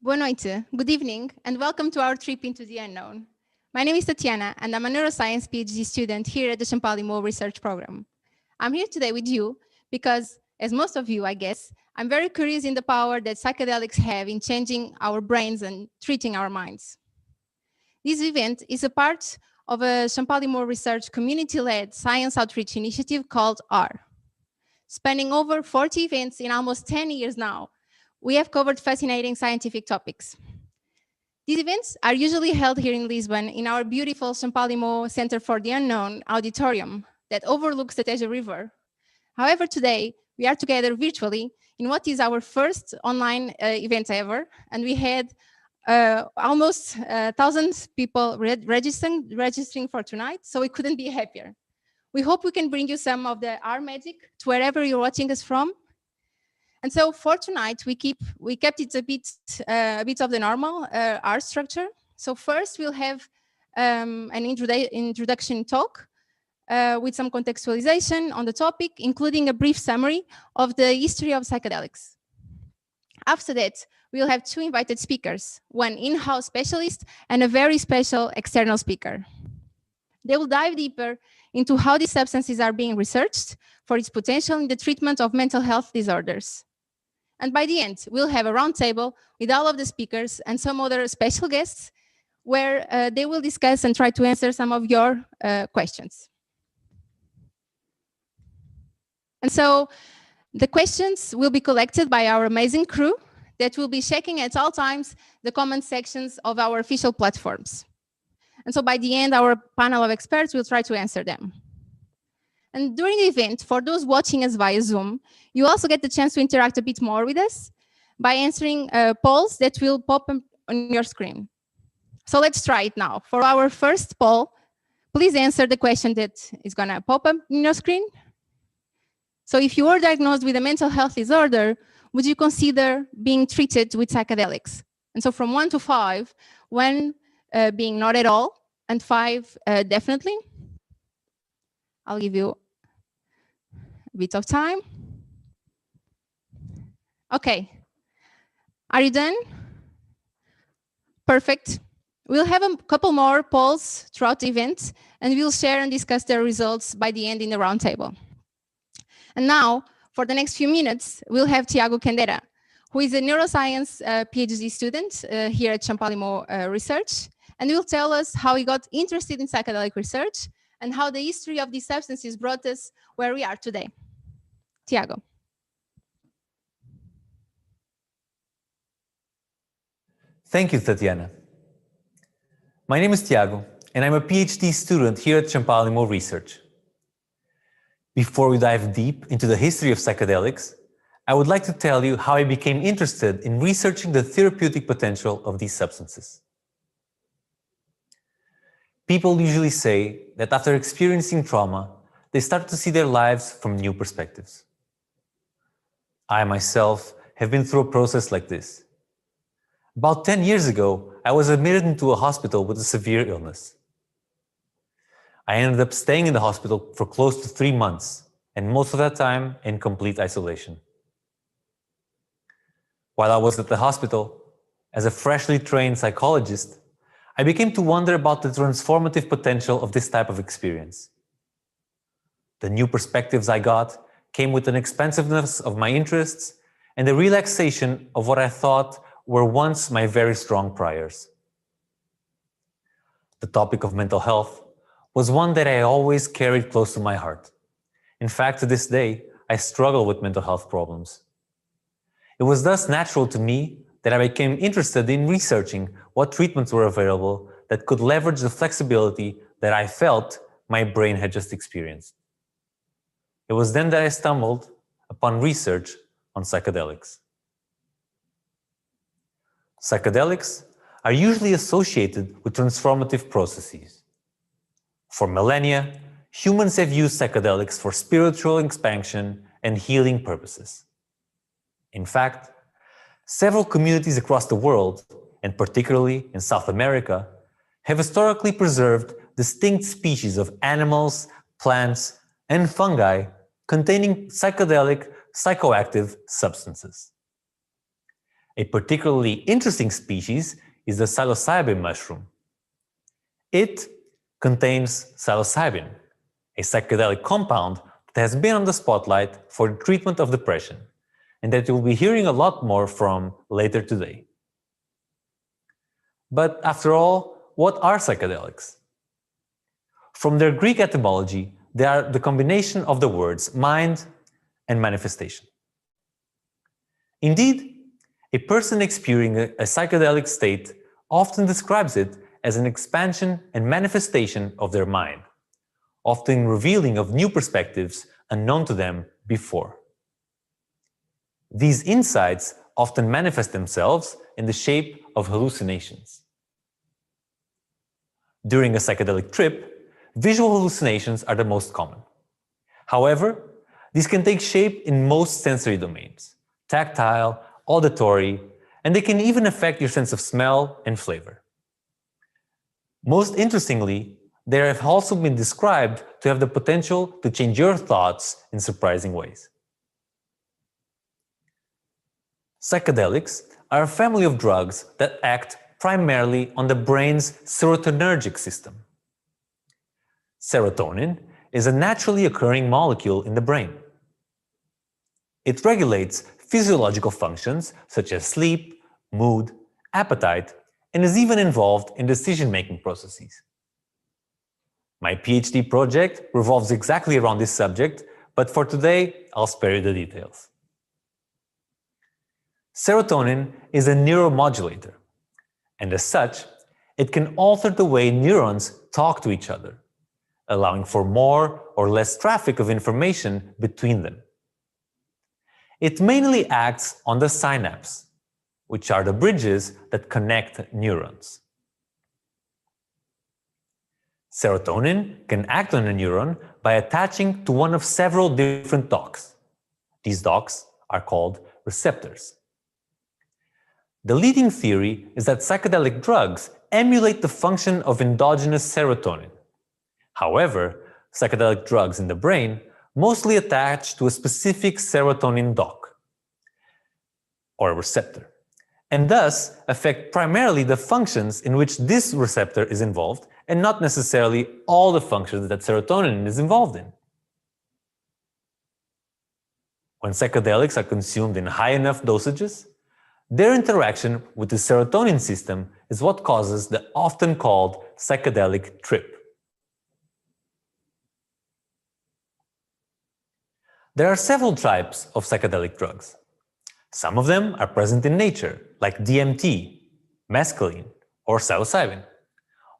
Boa noite, good evening, and welcome to our trip into the unknown. My name is Tatiana, and I'm a neuroscience PhD student here at the Champalimau Research Program. I'm here today with you because, as most of you, I guess, I'm very curious in the power that psychedelics have in changing our brains and treating our minds. This event is a part of a Champalimau Research community-led science outreach initiative called R. Spanning over 40 events in almost 10 years now, we have covered fascinating scientific topics. These events are usually held here in Lisbon in our beautiful Champalimau Center for the Unknown auditorium that overlooks the Tejo River. However, today we are together virtually in what is our first online event ever, and we had almost 1,000 people registering for tonight, so we couldn't be happier. We hope we can bring you some of the R magic to wherever you're watching us from. And so for tonight, we kept it a bit of the normal art structure. So first we'll have an introduction talk with some contextualization on the topic, including a brief summary of the history of psychedelics. After that, we'll have two invited speakers, one in-house specialist and a very special external speaker. They will dive deeper into how these substances are being researched for its potential in the treatment of mental health disorders. And by the end, we'll have a roundtable with all of the speakers and some other special guests where they will discuss and try to answer some of your questions. And so the questions will be collected by our amazing crew that will be checking at all times the comment sections of our official platforms. And so by the end, our panel of experts will try to answer them. And during the event, for those watching us via Zoom, you also get the chance to interact a bit more with us by answering polls that will pop on your screen. So let's try it now. For our first poll, please answer the question that is going to pop up on your screen. So if you were diagnosed with a mental health disorder, would you consider being treated with psychedelics? And so from 1 to 5, 1 being not at all, and 5 definitely. I'll give you a bit of time. Okay. Are you done? Perfect. We'll have a couple more polls throughout the event, and we'll share and discuss their results by the end in the roundtable. And now, for the next few minutes, we'll have Tiago Candera, who is a neuroscience PhD student here at Champalimau Research, and will tell us how he got interested in psychedelic research and how the history of these substances brought us where we are today. Tiago. Thank you, Tatiana. My name is Tiago, and I'm a PhD student here at Champalimau Research. Before we dive deep into the history of psychedelics, I would like to tell you how I became interested in researching the therapeutic potential of these substances. People usually say that after experiencing trauma, they start to see their lives from new perspectives. I myself have been through a process like this. About 10 years ago, I was admitted into a hospital with a severe illness. I ended up staying in the hospital for close to 3 months, and most of that time in complete isolation. While I was at the hospital, as a freshly trained psychologist, I became to wonder about the transformative potential of this type of experience. The new perspectives I got came with an expansiveness of my interests and the relaxation of what I thought were once my very strong priors. The topic of mental health was one that I always carried close to my heart. In fact, to this day, I struggle with mental health problems. It was thus natural to me that I became interested in researching what treatments were available that could leverage the flexibility that I felt my brain had just experienced. It was then that I stumbled upon research on psychedelics. Psychedelics are usually associated with transformative processes. For millennia, humans have used psychedelics for spiritual expansion and healing purposes. In fact, several communities across the world, and particularly in South America, have historically preserved distinct species of animals, plants, and fungi containing psychedelic psychoactive substances. A particularly interesting species is the psilocybin mushroom. It contains psilocybin, a psychedelic compound that has been on the spotlight for the treatment of depression, and that you'll be hearing a lot more from later today. But after all, what are psychedelics? From their Greek etymology, they are the combination of the words mind and manifestation. Indeed, a person experiencing a psychedelic state often describes it as an expansion and manifestation of their mind, often revealing of new perspectives unknown to them before. These insights often manifest themselves in the shape of hallucinations. During a psychedelic trip, visual hallucinations are the most common. However, these can take shape in most sensory domains: tactile, auditory, and they can even affect your sense of smell and flavor. Most interestingly, they have also been described to have the potential to change your thoughts in surprising ways. Psychedelics are a family of drugs that act primarily on the brain's serotonergic system. Serotonin is a naturally occurring molecule in the brain. It regulates physiological functions such as sleep, mood, appetite, and is even involved in decision-making processes. My PhD project revolves exactly around this subject, but for today, I'll spare you the details. Serotonin is a neuromodulator, and as such, it can alter the way neurons talk to each other, allowing for more or less traffic of information between them. It mainly acts on the synapse, which are the bridges that connect neurons. Serotonin can act on a neuron by attaching to one of several different docks. These docks are called receptors. The leading theory is that psychedelic drugs emulate the function of endogenous serotonin. However, psychedelic drugs in the brain mostly attach to a specific serotonin dock, or receptor, and thus affect primarily the functions in which this receptor is involved, and not necessarily all the functions that serotonin is involved in. When psychedelics are consumed in high enough dosages, their interaction with the serotonin system is what causes the often called psychedelic trip. There are several types of psychedelic drugs. Some of them are present in nature, like DMT, mescaline, or psilocybin,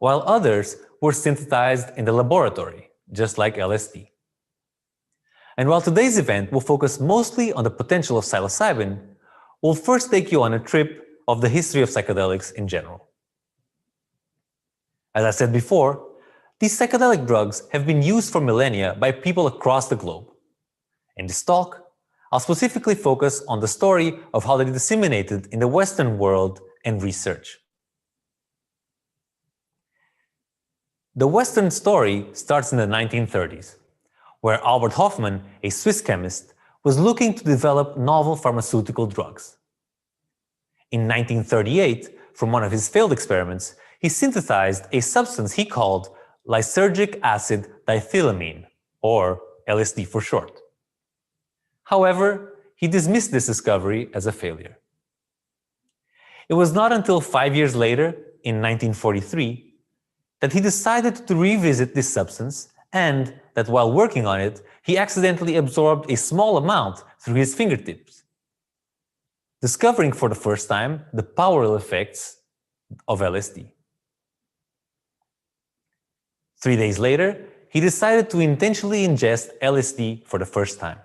while others were synthesized in the laboratory, just like LSD. And while today's event will focus mostly on the potential of psilocybin, we'll first take you on a trip of the history of psychedelics in general. As I said before, these psychedelic drugs have been used for millennia by people across the globe. In this talk, I'll specifically focus on the story of how they disseminated in the Western world and research. The Western story starts in the 1930s, where Albert Hofmann, a Swiss chemist, was looking to develop novel pharmaceutical drugs. In 1938, from one of his failed experiments, he synthesized a substance he called lysergic acid diethylamine, or LSD for short. However, he dismissed this discovery as a failure. It was not until 5 years later, in 1943, that he decided to revisit this substance, and that while working on it, he accidentally absorbed a small amount through his fingertips, discovering for the first time the powerful effects of LSD. 3 days later, he decided to intentionally ingest LSD for the first time.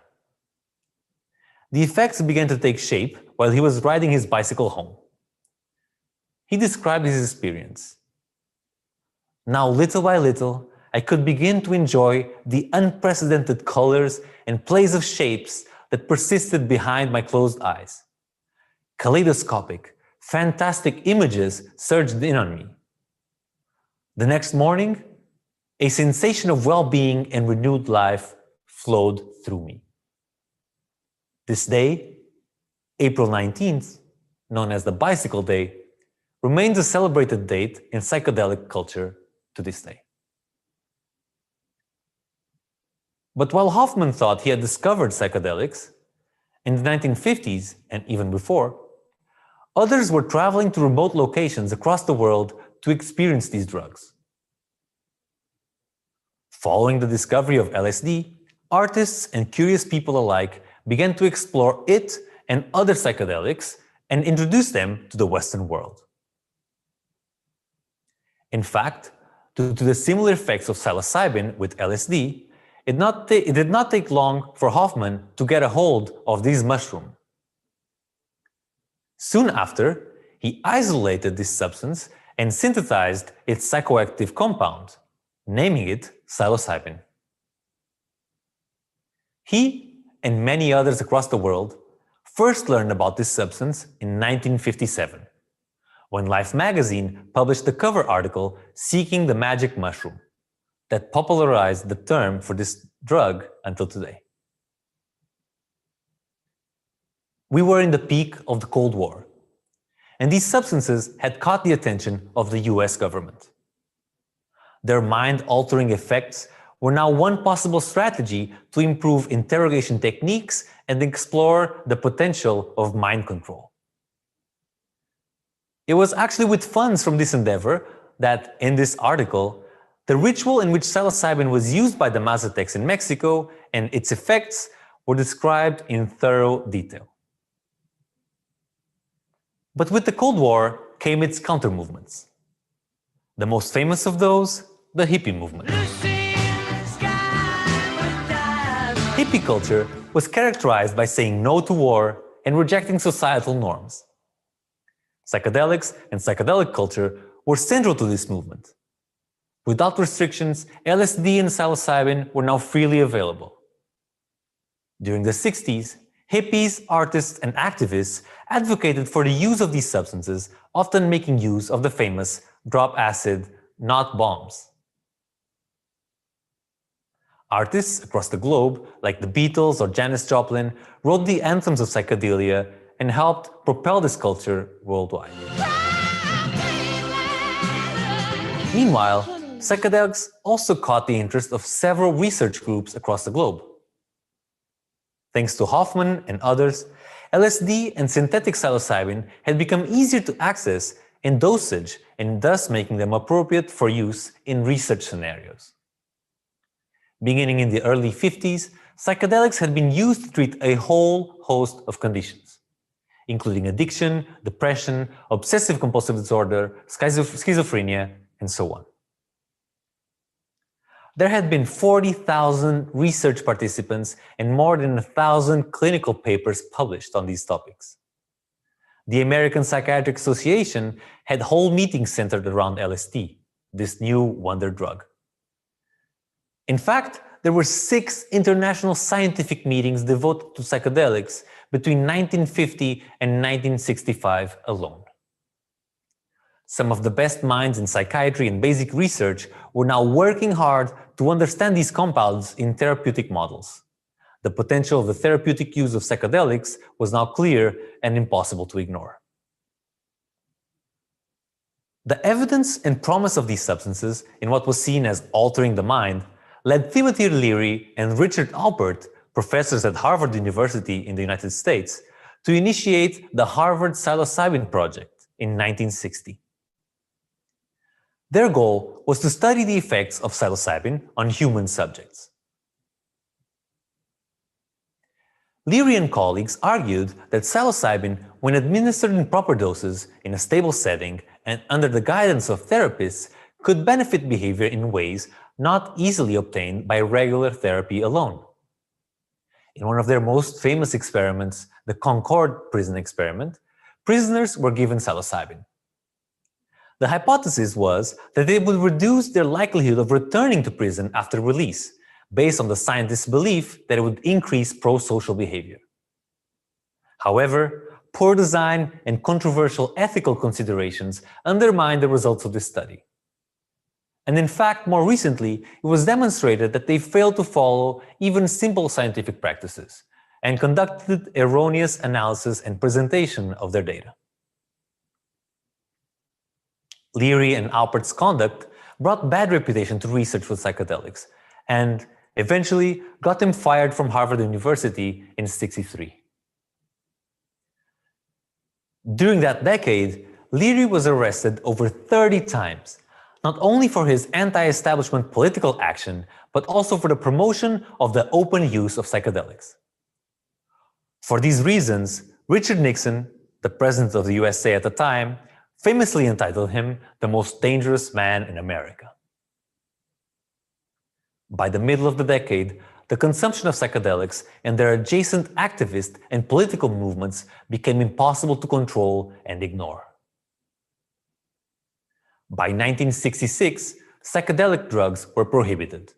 The effects began to take shape while he was riding his bicycle home. He described his experience. Now, little by little, I could begin to enjoy the unprecedented colors and plays of shapes that persisted behind my closed eyes. Kaleidoscopic, fantastic images surged in on me. The next morning, a sensation of well-being and renewed life flowed through me. This day, April 19th, known as the Bicycle Day, remains a celebrated date in psychedelic culture to this day. But while Hoffman thought he had discovered psychedelics, in the 1950s and even before, others were traveling to remote locations across the world to experience these drugs. Following the discovery of LSD, artists and curious people alike began to explore it and other psychedelics and introduce them to the Western world. In fact, due to the similar effects of psilocybin with LSD, it did not take long for Hoffman to get a hold of this mushroom. Soon after, he isolated this substance and synthesized its psychoactive compound, naming it psilocybin. He and many others across the world first learned about this substance in 1957, when Life magazine published the cover article Seeking the Magic Mushroom, that popularized the term for this drug until today. We were in the peak of the Cold War, and these substances had caught the attention of the US government. Their mind-altering effects were now one possible strategy to improve interrogation techniques and explore the potential of mind control. It was actually with funds from this endeavor that, in this article, the ritual in which psilocybin was used by the Mazatecs in Mexico and its effects were described in thorough detail. But with the Cold War came its counter-movements. The most famous of those, the hippie movement. Hippie culture was characterized by saying no to war and rejecting societal norms. Psychedelics and psychedelic culture were central to this movement. Without restrictions, LSD and psilocybin were now freely available. During the 60s, hippies, artists, and activists advocated for the use of these substances, often making use of the famous drop acid, not bombs. Artists across the globe, like the Beatles or Janis Joplin, wrote the anthems of psychedelia and helped propel this culture worldwide. Meanwhile, psychedelics also caught the interest of several research groups across the globe. Thanks to Hoffman and others, LSD and synthetic psilocybin had become easier to access in dosage and thus making them appropriate for use in research scenarios. Beginning in the early 50s, psychedelics had been used to treat a whole host of conditions, including addiction, depression, obsessive-compulsive disorder, schizophrenia, and so on. There had been 40,000 research participants and more than 1,000 clinical papers published on these topics. The American Psychiatric Association had whole meetings centered around LSD, this new wonder drug. In fact, there were 6 international scientific meetings devoted to psychedelics between 1950 and 1965 alone. Some of the best minds in psychiatry and basic research were now working hard to understand these compounds in therapeutic models. The potential of the therapeutic use of psychedelics was now clear and impossible to ignore. The evidence and promise of these substances in what was seen as altering the mind led Timothy Leary and Richard Alpert, professors at Harvard University in the United States, to initiate the Harvard Psilocybin Project in 1960. Their goal was to study the effects of psilocybin on human subjects. Leary and colleagues argued that psilocybin, when administered in proper doses, in a stable setting, and under the guidance of therapists, could benefit behavior in ways not easily obtained by regular therapy alone. In one of their most famous experiments, the Concord prison experiment, prisoners were given psilocybin. The hypothesis was that they would reduce their likelihood of returning to prison after release, based on the scientists' belief that it would increase pro-social behavior. However, poor design and controversial ethical considerations undermined the results of this study. And in fact, more recently, it was demonstrated that they failed to follow even simple scientific practices and conducted erroneous analysis and presentation of their data. Leary and Alpert's conduct brought bad reputation to research with psychedelics and eventually got him fired from Harvard University in '63. During that decade, Leary was arrested over 30 times, not only for his anti-establishment political action, but also for the promotion of the open use of psychedelics. For these reasons, Richard Nixon, the president of the USA at the time, famously entitled him the most dangerous man in America. By the middle of the decade, the consumption of psychedelics and their adjacent activist and political movements became impossible to control and ignore. By 1966, psychedelic drugs were prohibited.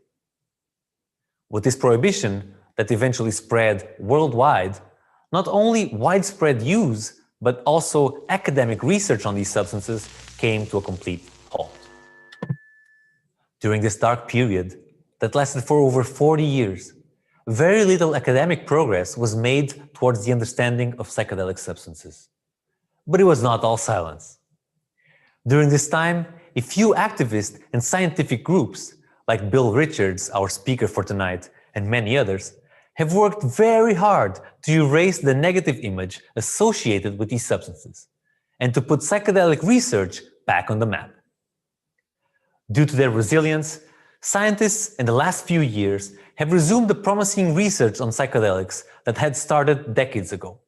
With this prohibition, that eventually spread worldwide, not only widespread use, but also academic research on these substances came to a complete halt. During this dark period, that lasted for over 40 years, very little academic progress was made towards the understanding of psychedelic substances. But it was not all silence. During this time, a few activist and scientific groups, like Bill Richards, our speaker for tonight, and many others, have worked very hard to erase the negative image associated with these substances and to put psychedelic research back on the map. Due to their resilience, scientists in the last few years have resumed the promising research on psychedelics that had started decades ago.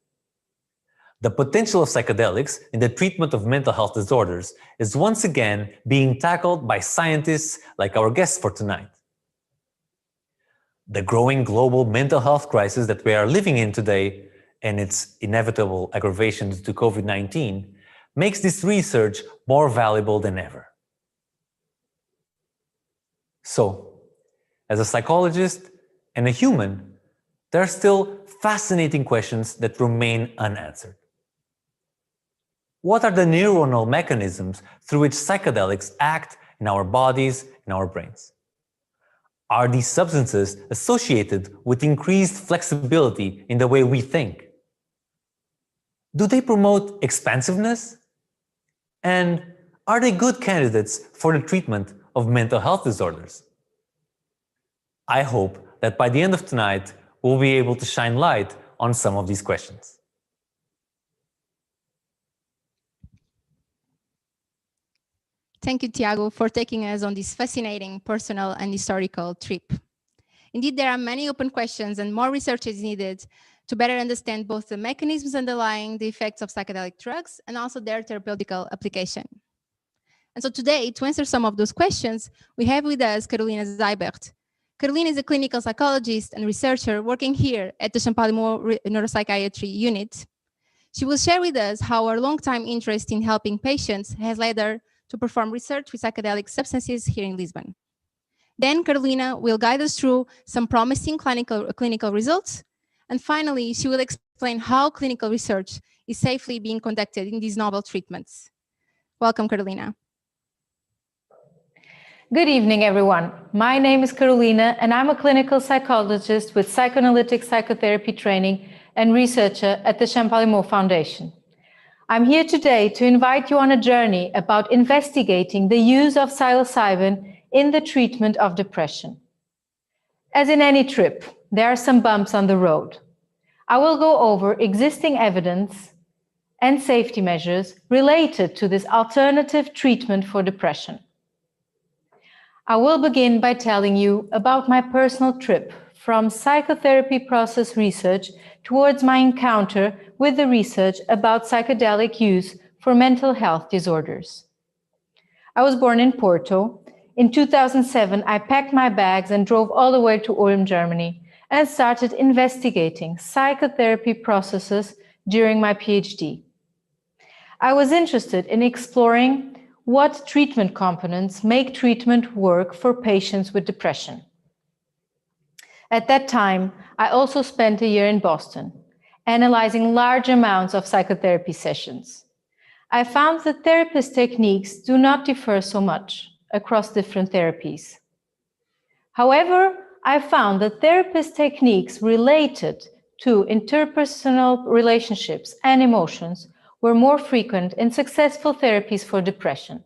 The potential of psychedelics in the treatment of mental health disorders is once again being tackled by scientists like our guests for tonight. The growing global mental health crisis that we are living in today and its inevitable aggravation due to COVID-19 makes this research more valuable than ever. So, as a psychologist and a human, there are still fascinating questions that remain unanswered. What are the neuronal mechanisms through which psychedelics act in our bodies and our brains? Are these substances associated with increased flexibility in the way we think? Do they promote expansiveness? And are they good candidates for the treatment of mental health disorders? I hope that by the end of tonight, we'll be able to shine light on some of these questions. Thank you, Tiago, for taking us on this fascinating personal and historical trip. Indeed, there are many open questions and more research is needed to better understand both the mechanisms underlying the effects of psychedelic drugs and also their therapeutical application. And so today, to answer some of those questions, we have with us Carolina Seibert. Carolina is a clinical psychologist and researcher working here at the Champalimau Neuropsychiatry Unit. She will share with us how her long-time interest in helping patients has led her to perform research with psychedelic substances here in Lisbon. Then Carolina will guide us through some promising clinical results. And finally, she will explain how clinical research is safely being conducted in these novel treatments. Welcome, Carolina. Good evening, everyone. My name is Carolina, and I'm a clinical psychologist with psychoanalytic psychotherapy training and researcher at the Champalimau Foundation. I'm here today to invite you on a journey about investigating the use of psilocybin in the treatment of depression. As in any trip, there are some bumps on the road. I will go over existing evidence and safety measures related to this alternative treatment for depression. I will begin by telling you about my personal trip from psychotherapy process research towards my encounter with the research about psychedelic use for mental health disorders. I was born in Porto. In 2007, I packed my bags and drove all the way to Ulm, Germany, and started investigating psychotherapy processes during my PhD. I was interested in exploring what treatment components make treatment work for patients with depression. At that time, I also spent a year in Boston, analyzing large amounts of psychotherapy sessions. I found that therapist techniques do not differ so much across different therapies. However, I found that therapist techniques related to interpersonal relationships and emotions were more frequent in successful therapies for depression.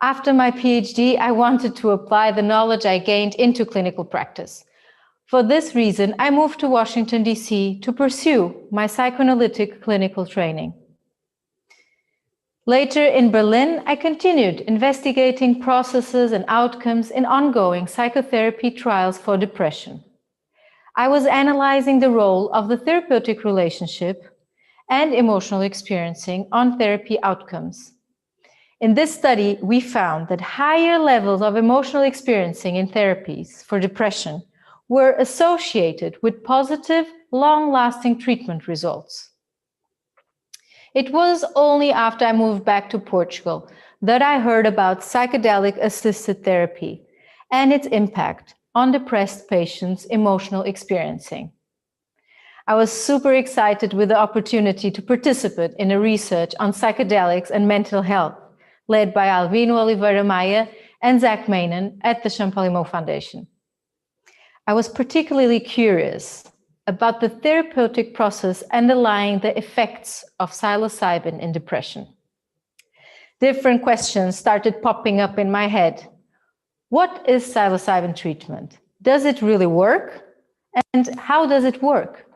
After my PhD, I wanted to apply the knowledge I gained into clinical practice. For this reason, I moved to Washington, D.C. to pursue my psychoanalytic clinical training. Later in Berlin, I continued investigating processes and outcomes in ongoing psychotherapy trials for depression. I was analyzing the role of the therapeutic relationship and emotional experiencing on therapy outcomes. In this study, we found that higher levels of emotional experiencing in therapies for depression were associated with positive, long-lasting treatment results. It was only after I moved back to Portugal that I heard about psychedelic-assisted therapy and its impact on depressed patients' emotional experiencing. I was super excited with the opportunity to participate in a research on psychedelics and mental health, led by Alvino Oliveira Maia and Zach Mainen at the Champalimau Foundation. I was particularly curious about the therapeutic process underlying the effects of psilocybin in depression. Different questions started popping up in my head. What is psilocybin treatment? Does it really work? And how does it work?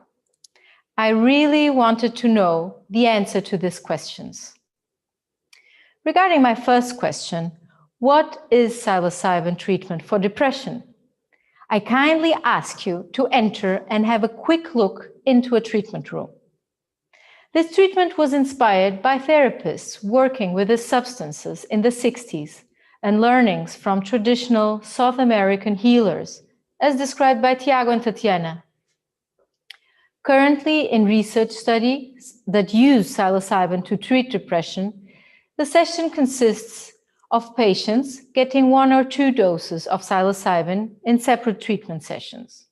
I really wanted to know the answer to these questions. Regarding my first question, what is psilocybin treatment for depression? I kindly ask you to enter and have a quick look into a treatment room. This treatment was inspired by therapists working with these substances in the 60s and learnings from traditional South American healers, as described by Tiago and Tatiana. Currently, in research studies that use psilocybin to treat depression, the session consists of patients getting 1 or 2 doses of psilocybin in separate treatment sessions.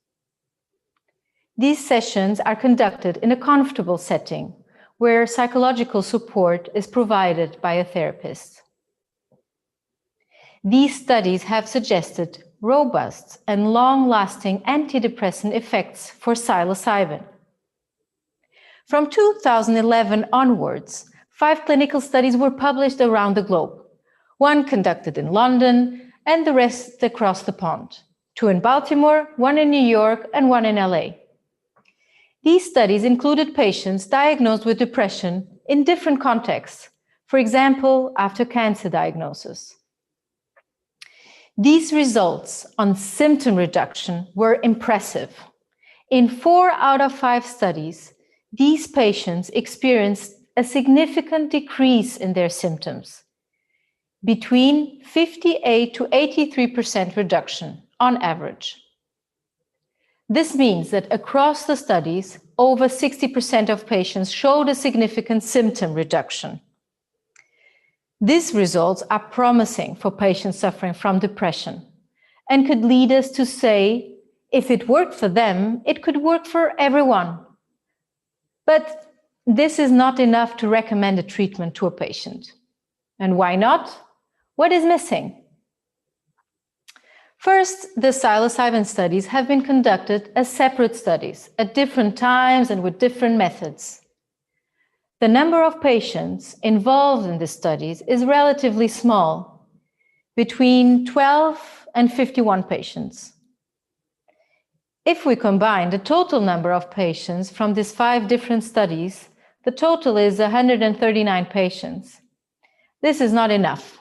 These sessions are conducted in a comfortable setting where psychological support is provided by a therapist. These studies have suggested robust and long-lasting antidepressant effects for psilocybin. From 2011 onwards, 5 clinical studies were published around the globe. 1 conducted in London and the rest across the pond. 2 in Baltimore, 1 in New York, and 1 in LA. These studies included patients diagnosed with depression in different contexts, for example, after cancer diagnosis. These results on symptom reduction were impressive. In 4 out of 5 studies, these patients experienced a significant decrease in their symptoms, between 58 to 83% reduction on average. This means that across the studies, over 60% of patients showed a significant symptom reduction. These results are promising for patients suffering from depression and could lead us to say, if it worked for them, it could work for everyone. But this is not enough to recommend a treatment to a patient. And why not? What is missing? First, the psilocybin studies have been conducted as separate studies at different times and with different methods. The number of patients involved in these studies is relatively small, between 12 and 51 patients. If we combine the total number of patients from these 5 different studies, the total is 139 patients. This is not enough.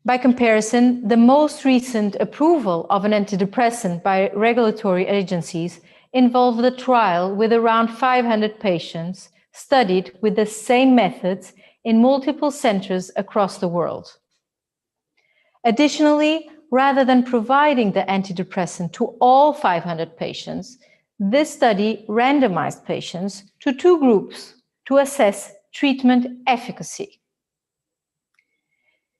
By comparison, the most recent approval of an antidepressant by regulatory agencies involved a trial with around 500 patients studied with the same methods in multiple centers across the world. Additionally, rather than providing the antidepressant to all 500 patients, this study randomized patients to 2 groups to assess treatment efficacy.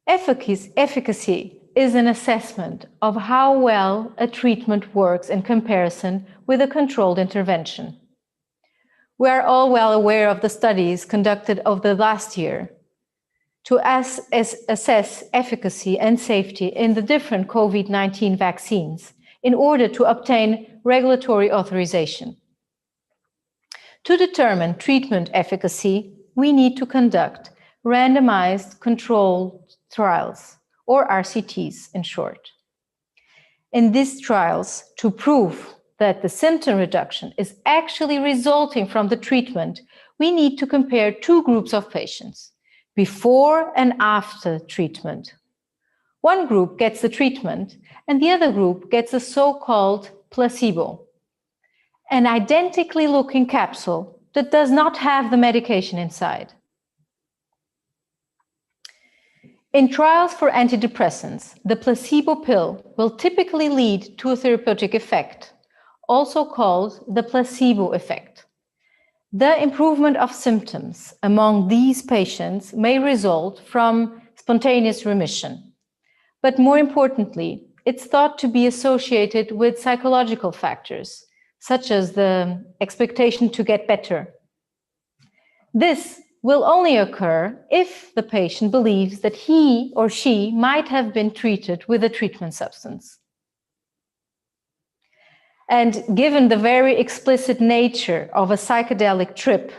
Efficacy is an assessment of how well a treatment works in comparison with a controlled intervention. We are all well aware of the studies conducted over the last year to assess efficacy and safety in the different COVID-19 vaccines in order to obtain regulatory authorization. To determine treatment efficacy, we need to conduct randomized controlled trials, or RCTs in short. In these trials, to prove that the symptom reduction is actually resulting from the treatment, we need to compare two groups of patients, before and after treatment. One group gets the treatment, and the other group gets a so-called placebo, an identically looking capsule that does not have the medication inside. In trials for antidepressants, the placebo pill will typically lead to a therapeutic effect, also called the placebo effect. The improvement of symptoms among these patients may result from spontaneous remission. But more importantly, it's thought to be associated with psychological factors, such as the expectation to get better. This will only occur if the patient believes that he or she might have been treated with a treatment substance. And given the very explicit nature of a psychedelic trip,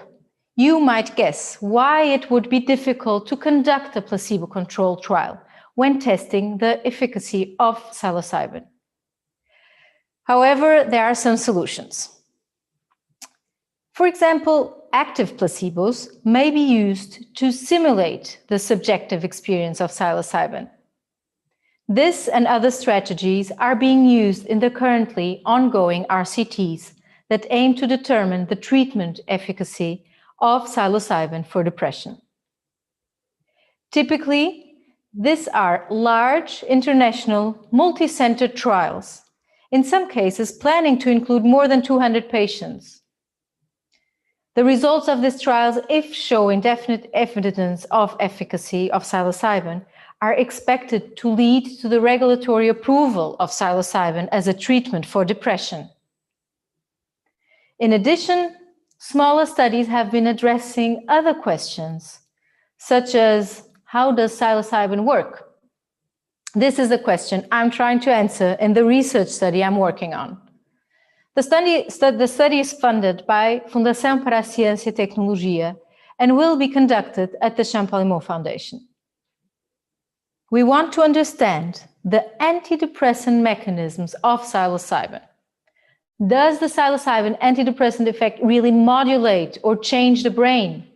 you might guess why it would be difficult to conduct a placebo-controlled trial when testing the efficacy of psilocybin. However, there are some solutions. For example, active placebos may be used to simulate the subjective experience of psilocybin. This and other strategies are being used in the currently ongoing RCTs that aim to determine the treatment efficacy of psilocybin for depression. Typically, these are large, international, multi-center trials, in some cases planning to include more than 200 patients. The results of these trials, if showing definite evidence of efficacy of psilocybin, are expected to lead to the regulatory approval of psilocybin as a treatment for depression. In addition, smaller studies have been addressing other questions, such as how does psilocybin work? This is the question I'm trying to answer in the research study I'm working on. The study is funded by Fundação para a Ciência e Tecnologia and will be conducted at the Champalimaud Foundation. We want to understand the antidepressant mechanisms of psilocybin. Does the psilocybin antidepressant effect really modulate or change the brain?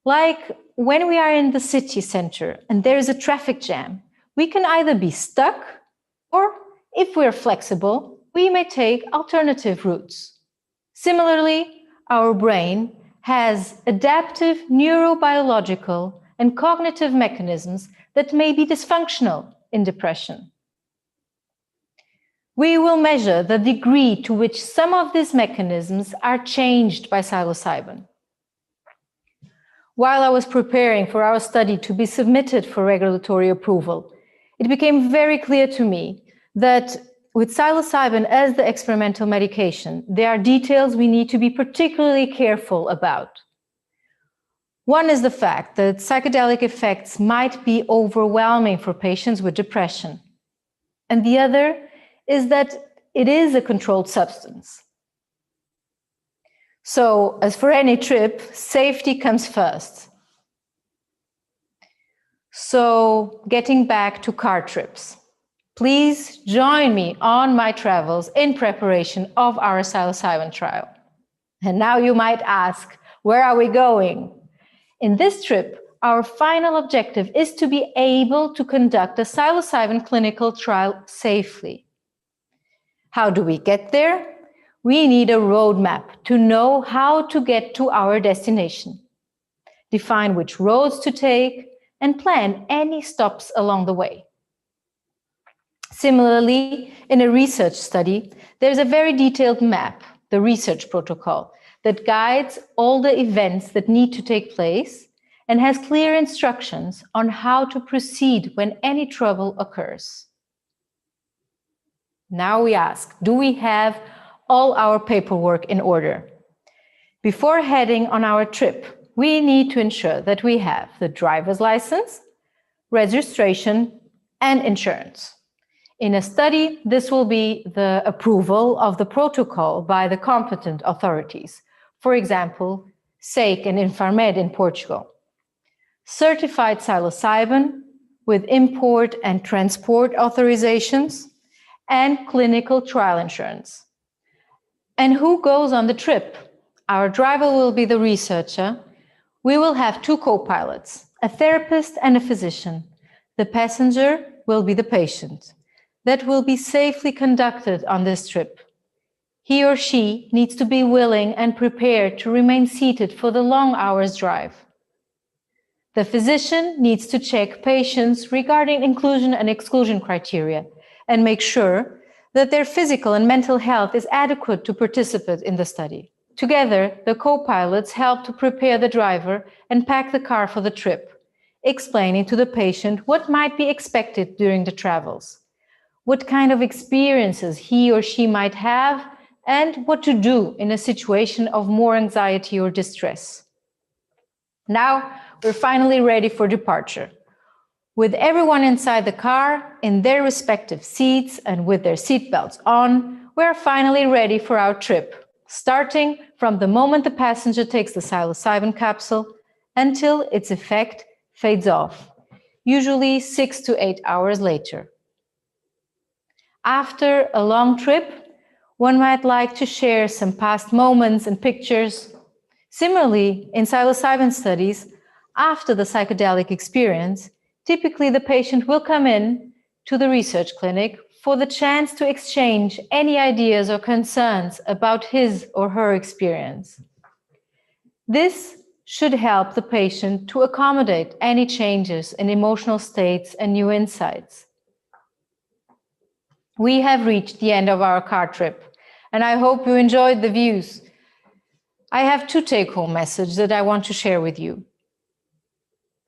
Like when we are in the city center and there is a traffic jam, we can either be stuck or, if we're flexible, we may take alternative routes. Similarly, our brain has adaptive neurobiological and cognitive mechanisms that may be dysfunctional in depression. We will measure the degree to which some of these mechanisms are changed by psilocybin. While I was preparing for our study to be submitted for regulatory approval, it became very clear to me that with psilocybin as the experimental medication, there are details we need to be particularly careful about. One is the fact that psychedelic effects might be overwhelming for patients with depression. And the other is that it is a controlled substance. So, as for any trip, safety comes first. So, getting back to car trips. Please join me on my travels in preparation of our psilocybin trial. And now you might ask, where are we going? In this trip, our final objective is to be able to conduct a psilocybin clinical trial safely. How do we get there? We need a roadmap to know how to get to our destination, define which roads to take, and plan any stops along the way. Similarly, in a research study, there's a very detailed map, the research protocol, that guides all the events that need to take place and has clear instructions on how to proceed when any trouble occurs. Now we ask, do we have all our paperwork in order? Before heading on our trip, we need to ensure that we have the driver's license, registration, and insurance. In a study, this will be the approval of the protocol by the competent authorities. For example, SEIC and Infarmed in Portugal. Certified psilocybin, with import and transport authorizations, and clinical trial insurance. And who goes on the trip? Our driver will be the researcher. We will have 2 co-pilots, a therapist and a physician. The passenger will be the patient. That will be safely conducted on this trip. He or she needs to be willing and prepared to remain seated for the long hours drive. The physician needs to check patients regarding inclusion and exclusion criteria and make sure that their physical and mental health is adequate to participate in the study. Together, the co-pilots help to prepare the driver and pack the car for the trip, explaining to the patient what might be expected during the travels, what kind of experiences he or she might have, and what to do in a situation of more anxiety or distress. Now, we're finally ready for departure. With everyone inside the car, in their respective seats and with their seatbelts on, we're finally ready for our trip, starting from the moment the passenger takes the psilocybin capsule until its effect fades off, usually 6 to 8 hours later. After a long trip, one might like to share some past moments and pictures. Similarly, in psilocybin studies, after the psychedelic experience, typically the patient will come in to the research clinic for the chance to exchange any ideas or concerns about his or her experience. This should help the patient to accommodate any changes in emotional states and new insights. We have reached the end of our car trip, and I hope you enjoyed the views. I have 2 take-home messages that I want to share with you.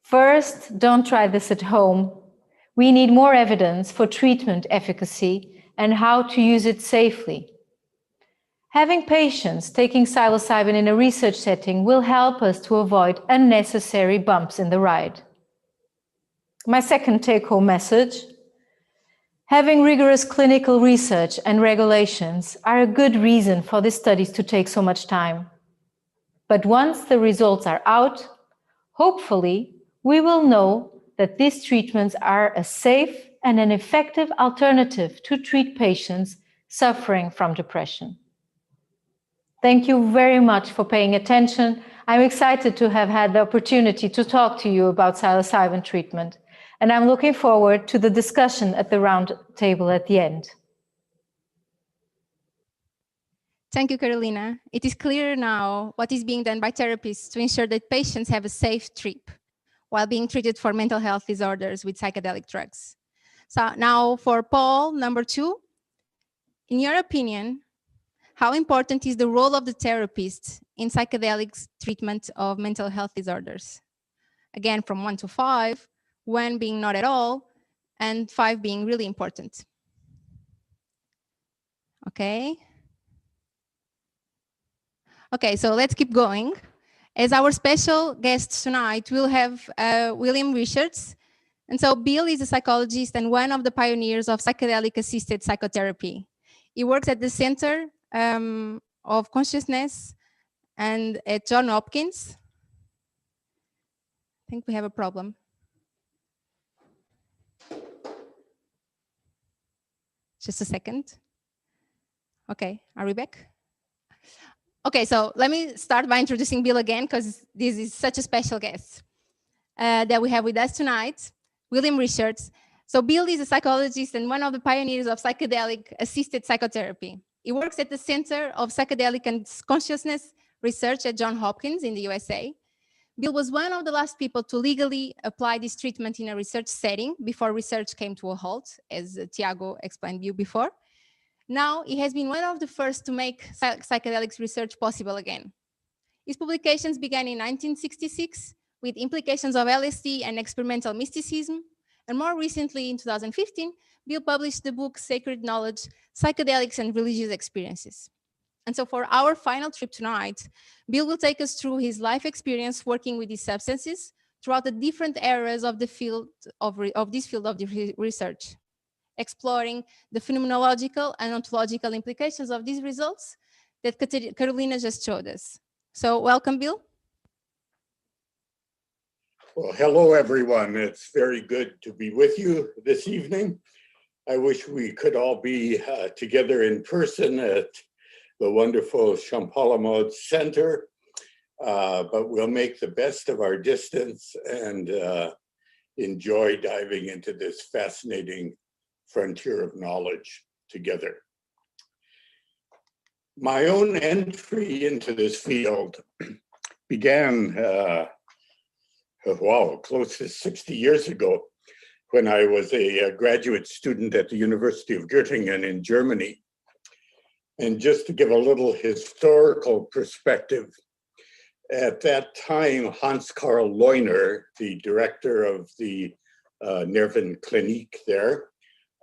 First, don't try this at home. We need more evidence for treatment efficacy and how to use it safely. Having patients taking psilocybin in a research setting will help us to avoid unnecessary bumps in the ride. My second take-home message: having rigorous clinical research and regulations are a good reason for these studies to take so much time. But once the results are out, hopefully, we will know that these treatments are a safe and an effective alternative to treat patients suffering from depression. Thank you very much for paying attention. I'm excited to have had the opportunity to talk to you about psilocybin treatment, and I'm looking forward to the discussion at the round table at the end. Thank you, Carolina. It is clear now what is being done by therapists to ensure that patients have a safe trip while being treated for mental health disorders with psychedelic drugs. So now for Paul, number 2, in your opinion, how important is the role of the therapist in psychedelics treatment of mental health disorders? Again, from 1 to 5, 1 being not at all, and 5 being really important. Okay. Okay, so let's keep going. As our special guest tonight, we'll have William Richards. And so Bill is a psychologist and one of the pioneers of psychedelic-assisted psychotherapy. He works at the Center of Consciousness and at Johns Hopkins. I think we have a problem. Just a second. Okay, are we back? Okay, so let me start by introducing Bill again, because this is such a special guest that we have with us tonight, William Richards. So Bill is a psychologist and one of the pioneers of psychedelic-assisted psychotherapy. He works at the Center of Psychedelic and Consciousness Research at Johns Hopkins in the USA. Bill was one of the last people to legally apply this treatment in a research setting before research came to a halt, as Tiago explained to you before. Now, he has been one of the first to make psychedelics research possible again. His publications began in 1966 with implications of LSD and experimental mysticism. And more recently, in 2015, Bill published the book Sacred Knowledge, Psychedelics and Religious Experiences. And so for our final trip tonight, Bill will take us through his life experience working with these substances throughout the different eras of the field of this field of research, exploring the phenomenological and ontological implications of these results that Carolina just showed us. So welcome, Bill. Well, hello, everyone. It's very good to be with you this evening. I wish we could all be together in person at the wonderful Champalimaud Center, but we'll make the best of our distance and enjoy diving into this fascinating frontier of knowledge together. My own entry into this field began close to 60 years ago, when I was a graduate student at the University of Göttingen in Germany. And just to give a little historical perspective, at that time, Hans-Karl Leuner, the director of the Nervenklinik there,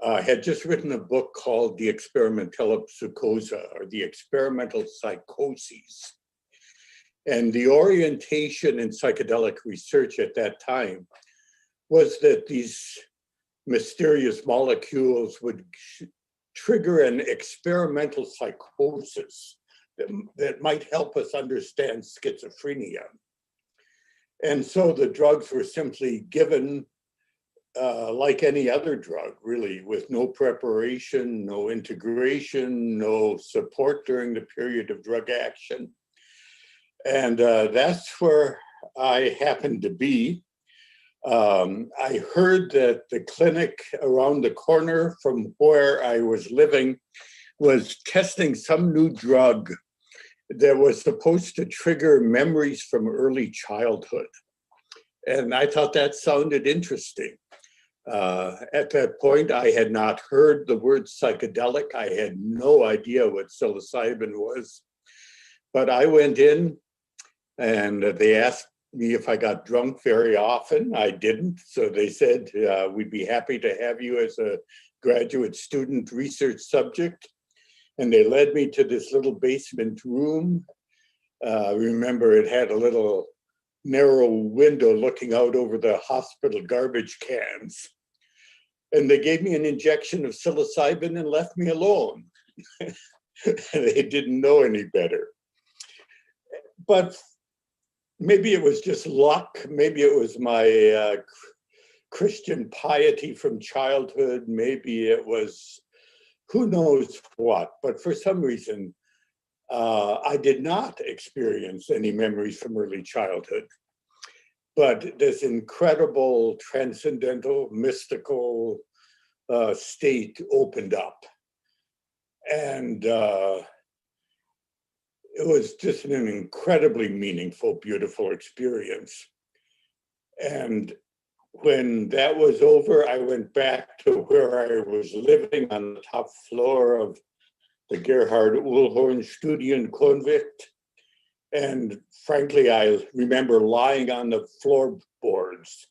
had just written a book called The Experimentelle Psychose, or The Experimental Psychoses. And the orientation in psychedelic research at that time was that these mysterious molecules would trigger an experimental psychosis that might help us understand schizophrenia. And so the drugs were simply given like any other drug, really, with no preparation, no integration, no support during the period of drug action. And that's where I happened to be. I heard that the clinic around the corner from where I was living was testing some new drug that was supposed to trigger memories from early childhood. And I thought that sounded interesting. At that point, I had not heard the word psychedelic. I had no idea what psilocybin was. But I went in and they asked me if I got drunk very often. I didn't. So they said, we'd be happy to have you as a graduate student research subject. And they led me to this little basement room. Remember, it had a little narrow window looking out over the hospital garbage cans. And they gave me an injection of psilocybin and left me alone. They didn't know any better. But maybe it was just luck. Maybe it was my Christian piety from childhood. Maybe it was who knows what. But for some reason, I did not experience any memories from early childhood. But this incredible, transcendental, mystical state opened up. And it was just an incredibly meaningful, beautiful experience. And when that was over, I went back to where I was living on the top floor of the Gerhard Uhlhorn Studienkonvikt. And frankly, I remember lying on the floorboards,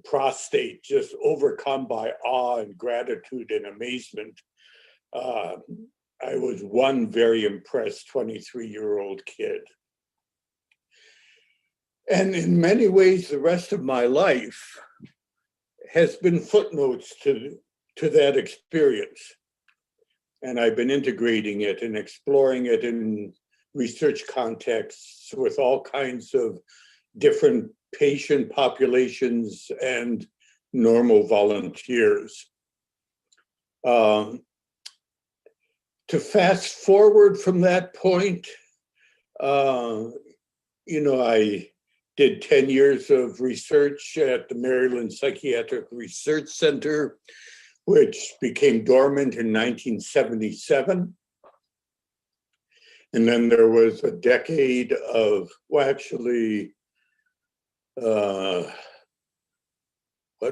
prostrate, just overcome by awe and gratitude and amazement. I was one very impressed 23-year-old kid. And in many ways, the rest of my life has been footnotes to that experience. And I've been integrating it and exploring it in research contexts with all kinds of different patient populations and normal volunteers. To fast forward from that point, I did 10 years of research at the Maryland Psychiatric Research Center, which became dormant in 1977. And then there was a decade of, what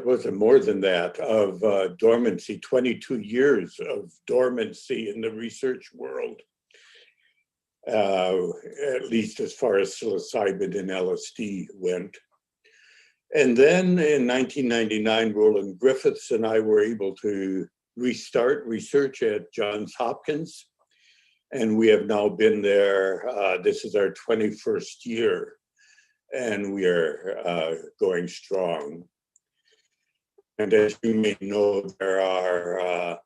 was it, more than that, of dormancy, 22 years of dormancy in the research world, at least as far as psilocybin and LSD went. And then in 1999, Roland Griffiths and I were able to restart research at Johns Hopkins. And we have now been there, this is our 21st year, and we are going strong. And as you may know, there are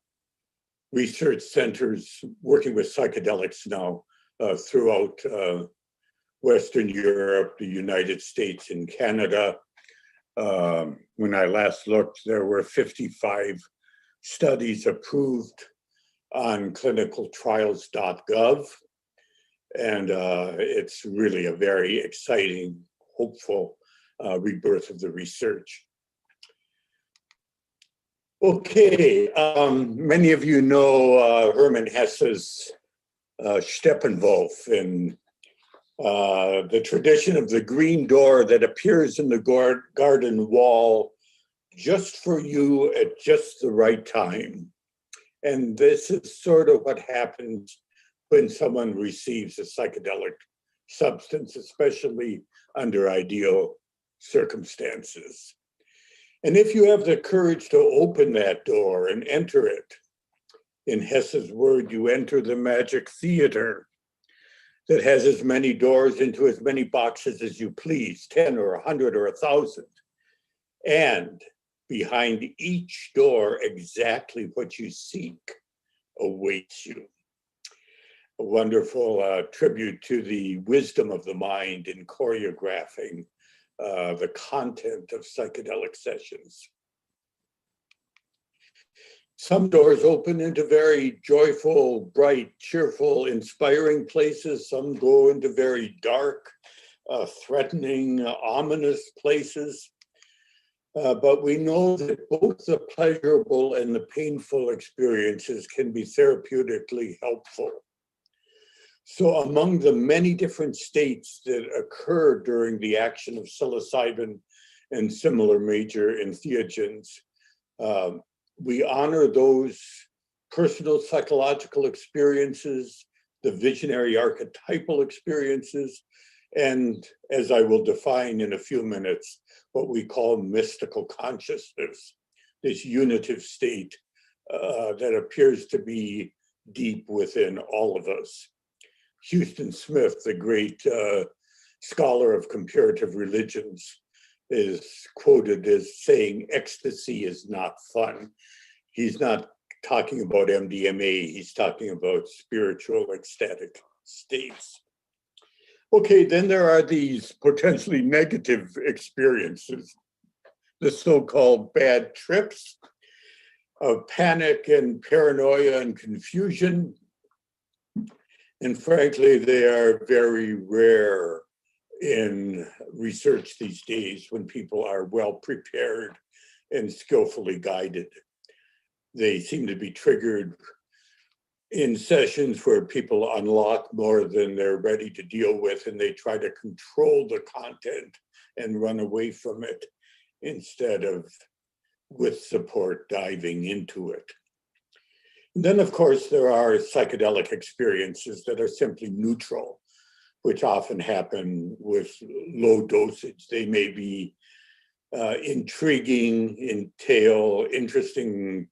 research centers working with psychedelics now throughout Western Europe, the United States, and Canada. When I last looked, there were 55 studies approved on clinicaltrials.gov. And it's really a very exciting, hopeful rebirth of the research. Okay, many of you know Hermann Hesse's Steppenwolf and the tradition of the green door that appears in the garden wall just for you at just the right time. And this is sort of what happens when someone receives a psychedelic substance, especially under ideal circumstances. And if you have the courage to open that door and enter it, in Hesse's word, you enter the magic theater that has as many doors into as many boxes as you please, 10 or 100 or 1,000. And behind each door, exactly what you seek awaits you. A wonderful tribute to the wisdom of the mind in choreographing the content of psychedelic sessions. Some doors open into very joyful, bright, cheerful, inspiring places. Some go into very dark, threatening, ominous places. But we know that both the pleasurable and the painful experiences can be therapeutically helpful. So among the many different states that occur during the action of psilocybin and similar major entheogens, we honor those personal psychological experiences, the visionary archetypal experiences, and as I will define in a few minutes, what we call mystical consciousness, this unitive state that appears to be deep within all of us. Houston Smith, the great scholar of comparative religions, is quoted as saying, ecstasy is not fun. He's not talking about MDMA, he's talking about spiritual ecstatic states. Okay, then there are these potentially negative experiences, the so-called bad trips of panic and paranoia and confusion. And frankly, they are very rare in research these days when people are well prepared and skillfully guided. They seem to be triggered in sessions where people unlock more than they're ready to deal with, and they try to control the content and run away from it instead of, with support, diving into it. And then, of course, there are psychedelic experiences that are simply neutral, which often happen with low dosage. They may be intriguing, entail interesting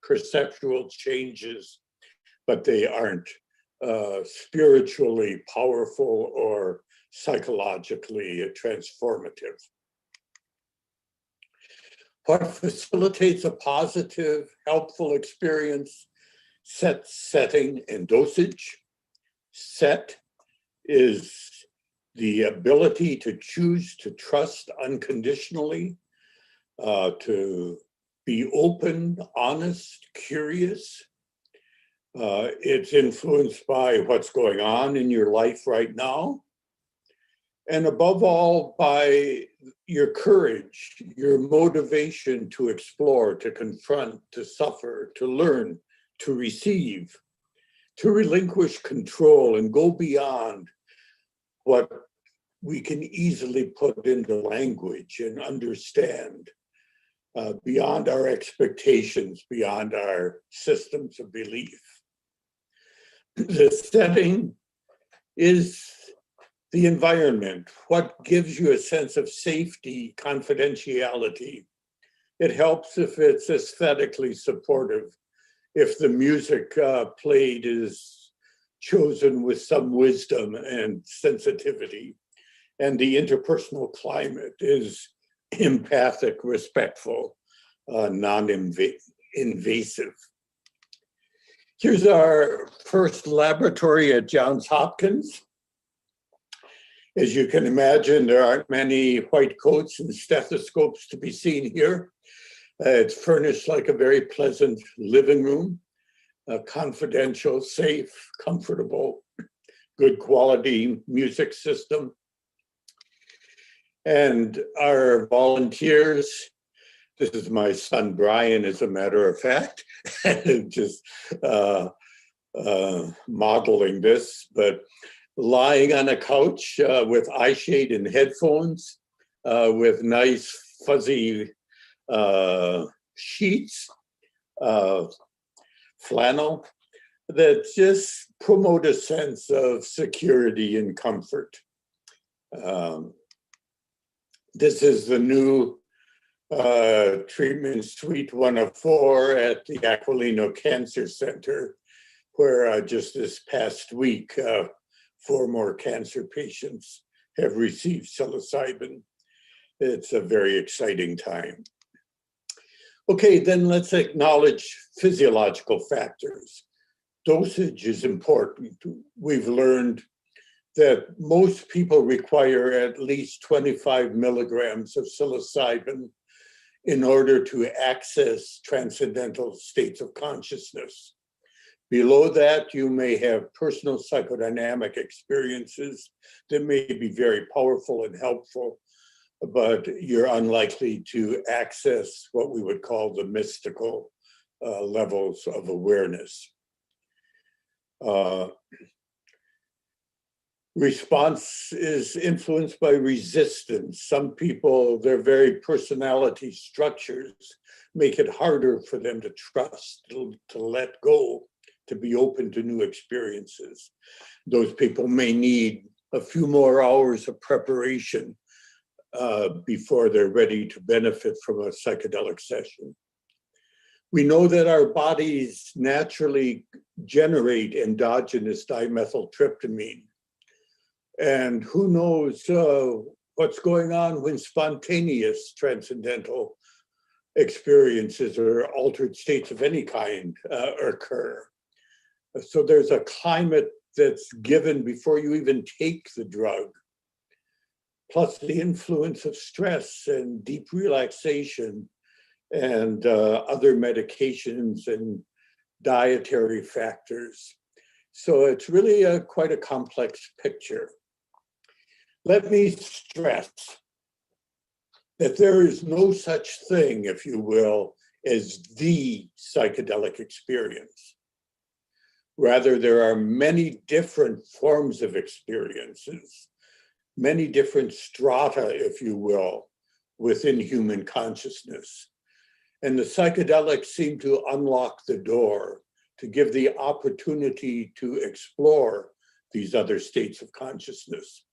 perceptual changes, but they aren't spiritually powerful or psychologically transformative. What facilitates a positive, helpful experience? Setting and dosage. Set is the ability to choose to trust unconditionally, to be open, honest, curious. It's influenced by what's going on in your life right now. And above all, by your courage, your motivation to explore, to confront, to suffer, to learn, to receive, to relinquish control and go beyond what we can easily put into language and understand, beyond our expectations, beyond our systems of belief. The setting is the environment, what gives you a sense of safety, confidentiality. It helps if it's aesthetically supportive, if the music played is chosen with some wisdom and sensitivity, and the interpersonal climate is empathic, respectful, non-invasive. Here's our first laboratory at Johns Hopkins. As you can imagine, there aren't many white coats and stethoscopes to be seen here. It's furnished like a very pleasant living room, confidential, safe, comfortable, good quality music system. And our volunteers, this is my son, Brian, as a matter of fact, just modeling this, but lying on a couch with eye shade and headphones with nice fuzzy sheets, flannel, that just promote a sense of security and comfort. This is the new treatment suite 104 at the Aquilino Cancer Center, where just this past week, 4 more cancer patients have received psilocybin. It's a very exciting time. Okay, then let's acknowledge physiological factors. Dosage is important. We've learned that most people require at least 25 milligrams of psilocybin in order to access transcendental states of consciousness. Below that, you may have personal psychodynamic experiences that may be very powerful and helpful, but you're unlikely to access what we would call the mystical levels of awareness. Response is influenced by resistance. Some people, their very personality structures make it harder for them to trust, to let go, to be open to new experiences. Those people may need a few more hours of preparation before they're ready to benefit from a psychedelic session. We know that our bodies naturally generate endogenous dimethyltryptamine. And who knows what's going on when spontaneous transcendental experiences or altered states of any kind occur. So there's a climate that's given before you even take the drug, plus the influence of stress and deep relaxation and other medications and dietary factors. So it's really quite a complex picture. Let me stress that there is no such thing, if you will, as the psychedelic experience. Rather, there are many different forms of experiences, many different strata, if you will, within human consciousness. And the psychedelics seem to unlock the door to give the opportunity to explore these other states of consciousness.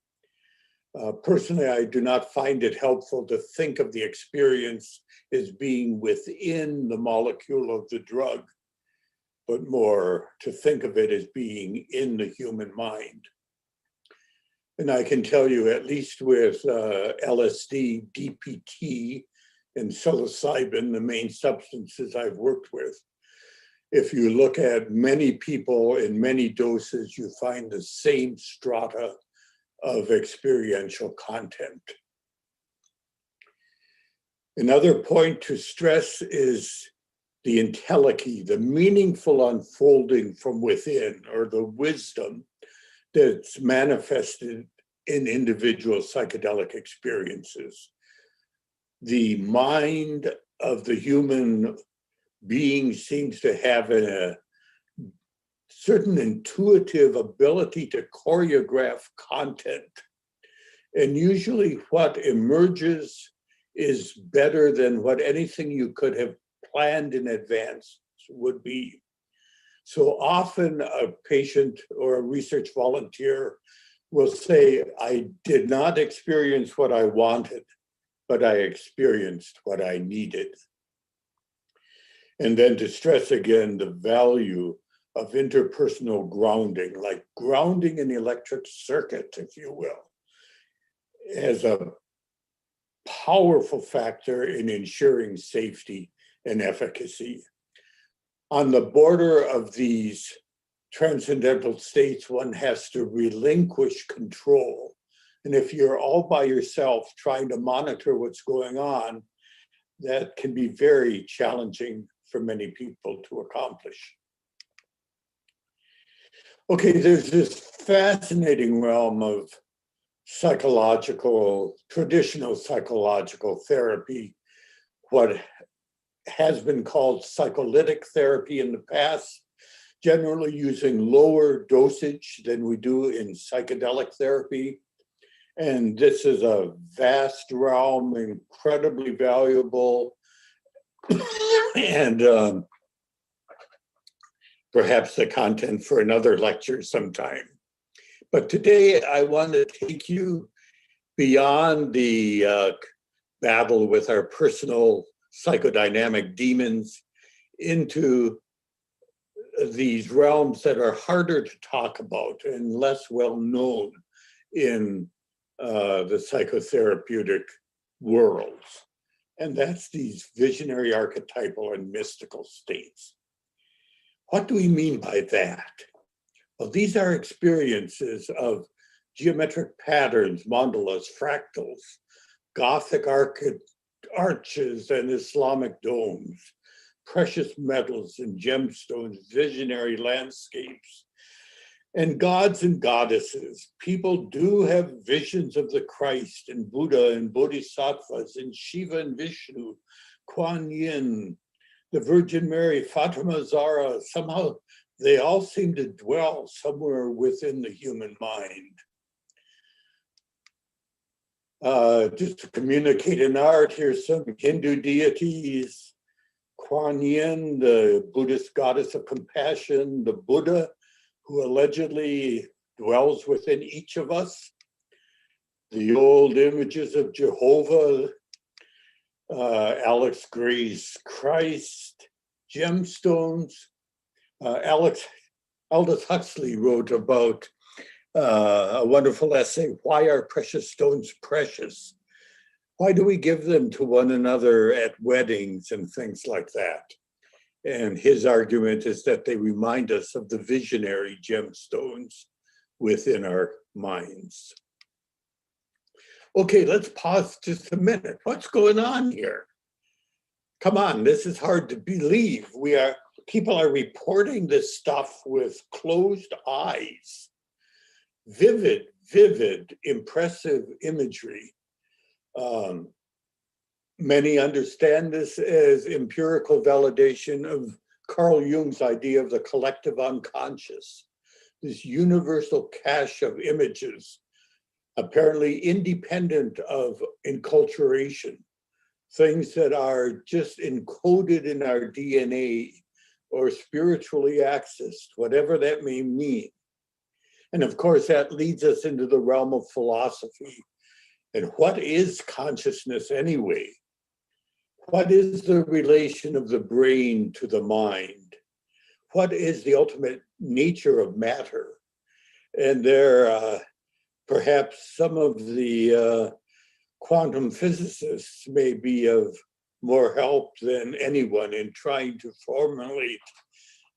Personally, I do not find it helpful to think of the experience as being within the molecule of the drug, but more to think of it as being in the human mind. And I can tell you, at least with LSD, DPT, and psilocybin, the main substances I've worked with, if you look at many people in many doses, you find the same strata of experiential content. Another point to stress is the entelechy, the meaningful unfolding from within, or the wisdom that's manifested in individual psychedelic experiences. The mind of the human being seems to have a certain intuitive ability to choreograph content. And usually what emerges is better than what anything you could have planned in advance would be. So often a patient or a research volunteer will say, I did not experience what I wanted, but I experienced what I needed. And then to stress again the value of interpersonal grounding, like grounding an electric circuit, if you will, as a powerful factor in ensuring safety and efficacy. On the border of these transcendental states, one has to relinquish control. And if you're all by yourself trying to monitor what's going on, that can be very challenging for many people to accomplish. Okay, there's this fascinating realm of traditional psychological therapy, what has been called psycholytic therapy in the past, generally using lower dosage than we do in psychedelic therapy. And this is a vast realm, incredibly valuable, and perhaps the content for another lecture sometime. But today I want to take you beyond the battle with our personal psychodynamic demons into these realms that are harder to talk about and less well known in the psychotherapeutic worlds. And that's these visionary, archetypal, and mystical states. What do we mean by that? Well, these are experiences of geometric patterns, mandalas, fractals, Gothic arches and Islamic domes, precious metals and gemstones, visionary landscapes, and gods and goddesses. People do have visions of the Christ and Buddha and Bodhisattvas and Shiva and Vishnu, Kuan Yin, the Virgin Mary, Fatima Zahra. Somehow they all seem to dwell somewhere within the human mind. Just to communicate in art, here's some Hindu deities, Kuan Yin, the Buddhist goddess of compassion, the Buddha, who allegedly dwells within each of us, the old images of Jehovah, Alex Gray's Christ, gemstones. Aldous Huxley wrote about a wonderful essay, Why Are Precious Stones Precious? Why do we give them to one another at weddings and things like that? And his argument is that they remind us of the visionary gemstones within our minds. Okay, let's pause just a minute. What's going on here? Come on, this is hard to believe. People are reporting this stuff with closed eyes. Vivid, impressive imagery. Many understand this as empirical validation of Carl Jung's idea of the collective unconscious, this universal cache of images, apparently independent of enculturation, things that are just encoded in our DNA or spiritually accessed, whatever that may mean. And of course, that leads us into the realm of philosophy. And what is consciousness anyway? What is the relation of the brain to the mind? What is the ultimate nature of matter? And there, perhaps some of the quantum physicists may be of more help than anyone in trying to formulate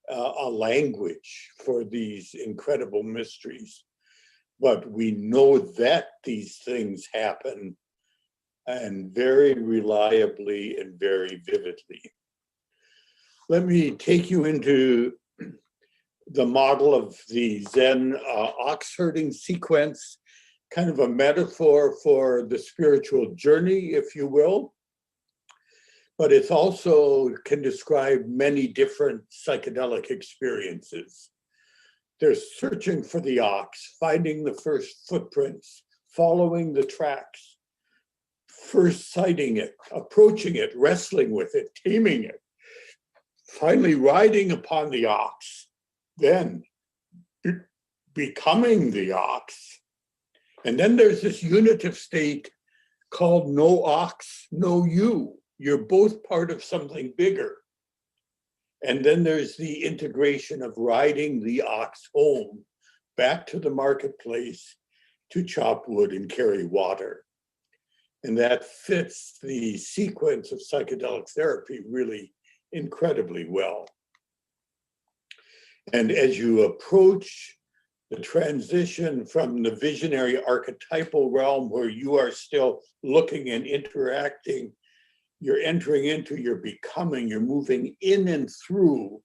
a language for these incredible mysteries. But we know that these things happen, and very reliably and very vividly. Let me take you into the model of the Zen ox herding sequence, kind of a metaphor for the spiritual journey, if you will. But it also can describe many different psychedelic experiences. They're searching for the ox, finding the first footprints, following the tracks, first sighting it, approaching it, wrestling with it, taming it, finally riding upon the ox, then becoming the ox. And then there's this unitive state called no ox, no you. You're both part of something bigger. And then there's the integration of riding the ox home, back to the marketplace to chop wood and carry water. And that fits the sequence of psychedelic therapy really incredibly well. And as you approach the transition from the visionary archetypal realm where you are still looking and interacting, you're entering into, you're becoming, you're moving in and through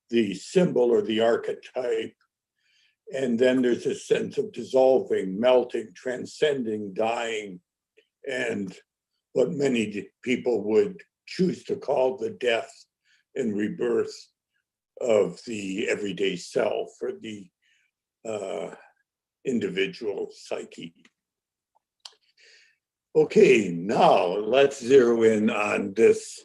the symbol or the archetype. And then there's a sense of dissolving, melting, transcending, dying, and what many people would choose to call the death and rebirth of the everyday self or the individual psyche. Okay, now let's zero in on this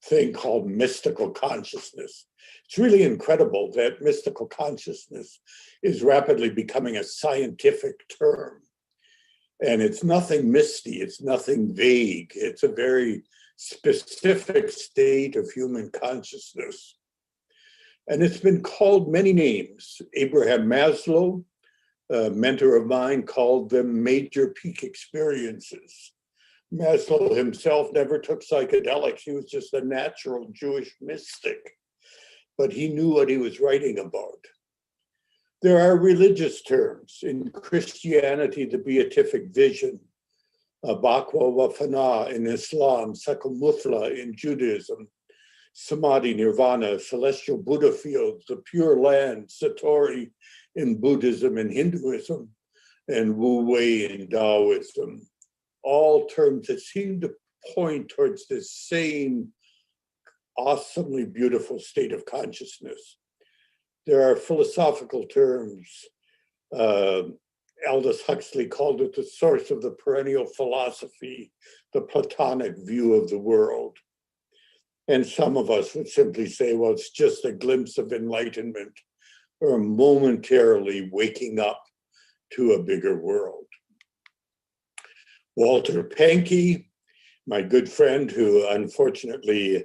thing called mystical consciousness. It's really incredible that mystical consciousness is rapidly becoming a scientific term. And it's nothing misty, it's nothing vague. It's a very specific state of human consciousness. And it's been called many names. Abraham Maslow, a mentor of mine, called them major peak experiences. Maslow himself never took psychedelics. He was just a natural Jewish mystic, but he knew what he was writing about. There are religious terms. In Christianity, the beatific vision, Bakwa wa Fana in Islam, Sakamutla in Judaism, Samadhi, Nirvana, celestial Buddha fields, the pure land, Satori in Buddhism and Hinduism, and Wu Wei in Taoism. All terms that seem to point towards this same awesomely beautiful state of consciousness. There are philosophical terms. Aldous Huxley called it the source of the perennial philosophy, the Platonic view of the world. And some of us would simply say, well, it's just a glimpse of enlightenment or momentarily waking up to a bigger world. Walter Pankey, my good friend who unfortunately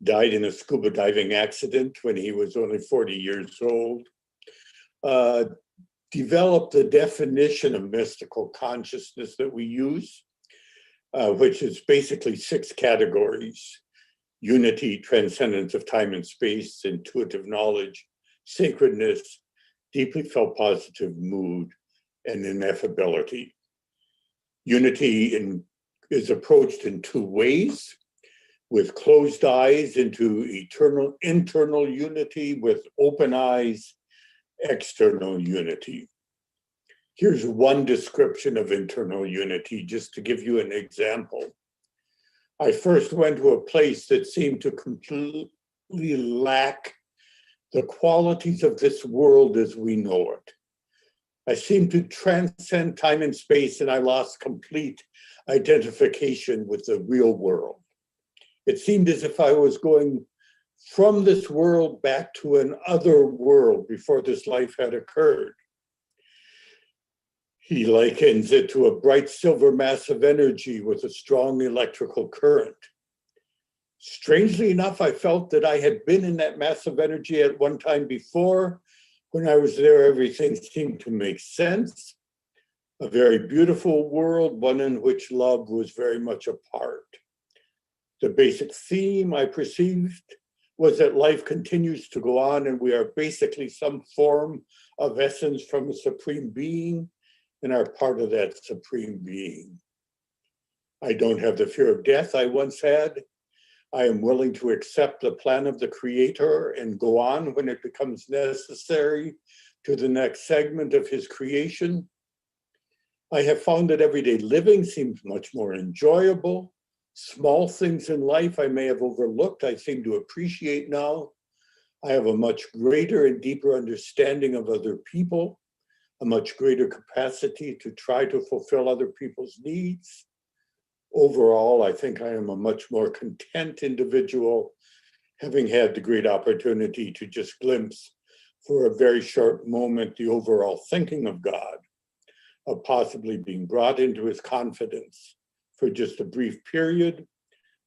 died in a scuba diving accident when he was only 40 years old, developed a definition of mystical consciousness that we use, which is basically 6 categories: unity, transcendence of time and space, intuitive knowledge, sacredness, deeply felt positive mood, and ineffability. Unity is approached in 2 ways: with closed eyes into internal unity, with open eyes, external unity. Here's one description of internal unity, just to give you an example. I first went to a place that seemed to completely lack the qualities of this world as we know it. I seemed to transcend time and space, and I lost complete identification with the real world. It seemed as if I was going from this world back to an other world before this life had occurred. He likens it to a bright silver mass of energy with a strong electrical current. Strangely enough, I felt that I had been in that mass of energy at one time before. When I was there, everything seemed to make sense. A very beautiful world, one in which love was very much a part. The basic theme I perceived was that life continues to go on and we are basically some form of essence from a supreme being and are part of that supreme being. I don't have the fear of death I once had. I am willing to accept the plan of the Creator and go on when it becomes necessary to the next segment of his creation. I have found that everyday living seems much more enjoyable. Small things in life I may have overlooked, I seem to appreciate now. I have a much greater and deeper understanding of other people, a much greater capacity to try to fulfill other people's needs. Overall, I think I am a much more content individual, having had the great opportunity to just glimpse for a very short moment the overall thinking of God, of possibly being brought into his confidence for just a brief period,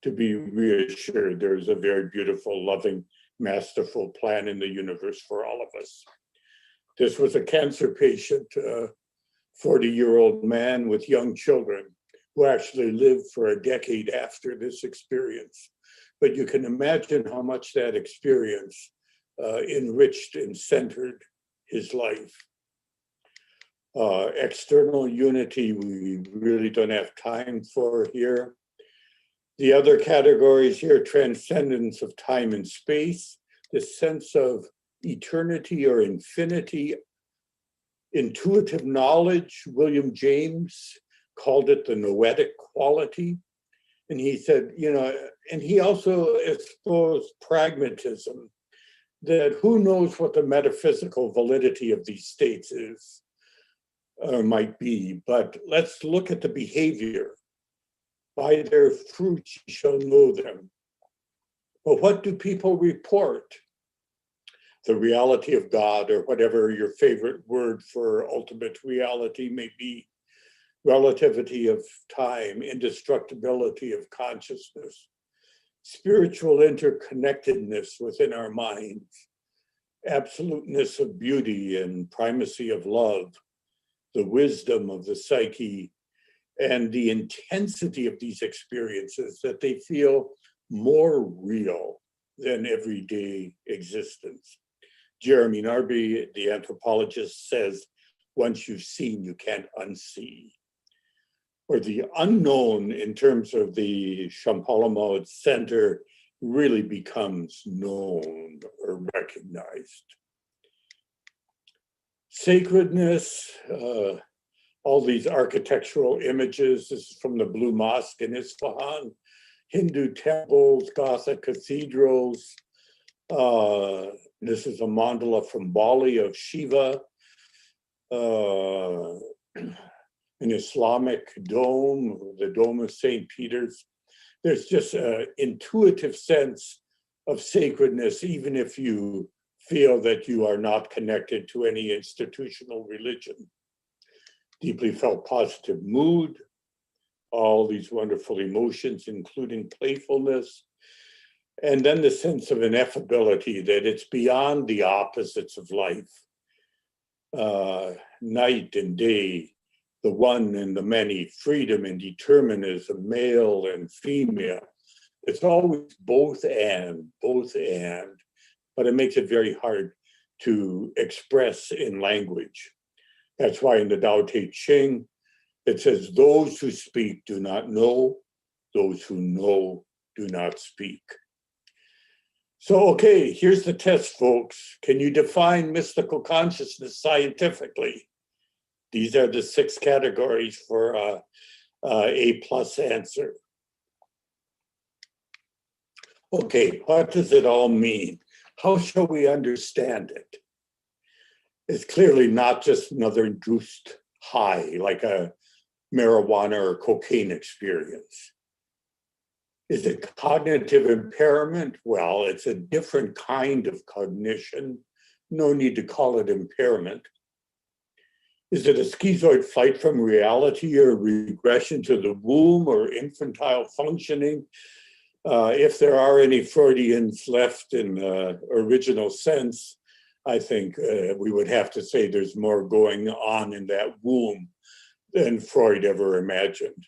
to be reassured there is a very beautiful, loving, masterful plan in the universe for all of us. This was a cancer patient, a 40-year-old man with young children who actually lived for a decade after this experience. But you can imagine how much that experience enriched and centered his life. External unity, we really don't have time for here. The other categories here, transcendence of time and space, the sense of eternity or infinity, intuitive knowledge. William James called it the noetic quality. And he said, and he also exposed pragmatism, that who knows what the metaphysical validity of these states is, or might be, but let's look at the behavior. By their fruits you shall know them. But what do people report? The reality of God, or whatever your favorite word for ultimate reality may be. Relativity of time, indestructibility of consciousness, spiritual interconnectedness within our minds, absoluteness of beauty and primacy of love, the wisdom of the psyche, and the intensity of these experiences, that they feel more real than everyday existence. Jeremy Narby, the anthropologist, says, once you've seen, you can't unsee. Or the unknown in terms of the Champalimaud Center really becomes known or recognized. Sacredness, all these architectural images. This is from the Blue Mosque in Isfahan, Hindu temples, Gothic cathedrals. This is a mandala from Bali of Shiva, an Islamic dome, the Dome of St. Peter's. There's just an intuitive sense of sacredness, even if you feel that you are not connected to any institutional religion. Deeply felt positive mood, all these wonderful emotions, including playfulness, and then the sense of ineffability, that it's beyond the opposites of life, night and day, the one and the many, freedom and determinism, male and female. It's always both and, but it makes it very hard to express in language. That's why in the Tao Te Ching, it says, those who speak do not know, those who know do not speak. So, okay, here's the test, folks. Can you define mystical consciousness scientifically? These are the 6 categories for A+ answer. Okay, what does it all mean? How shall we understand it? It's clearly not just another induced high, like a marijuana or cocaine experience. Is it cognitive impairment? Well, it's a different kind of cognition. No need to call it impairment. Is it a schizoid flight from reality or regression to the womb or infantile functioning? If there are any Freudians left in the original sense, I think we would have to say there's more going on in that womb than Freud ever imagined.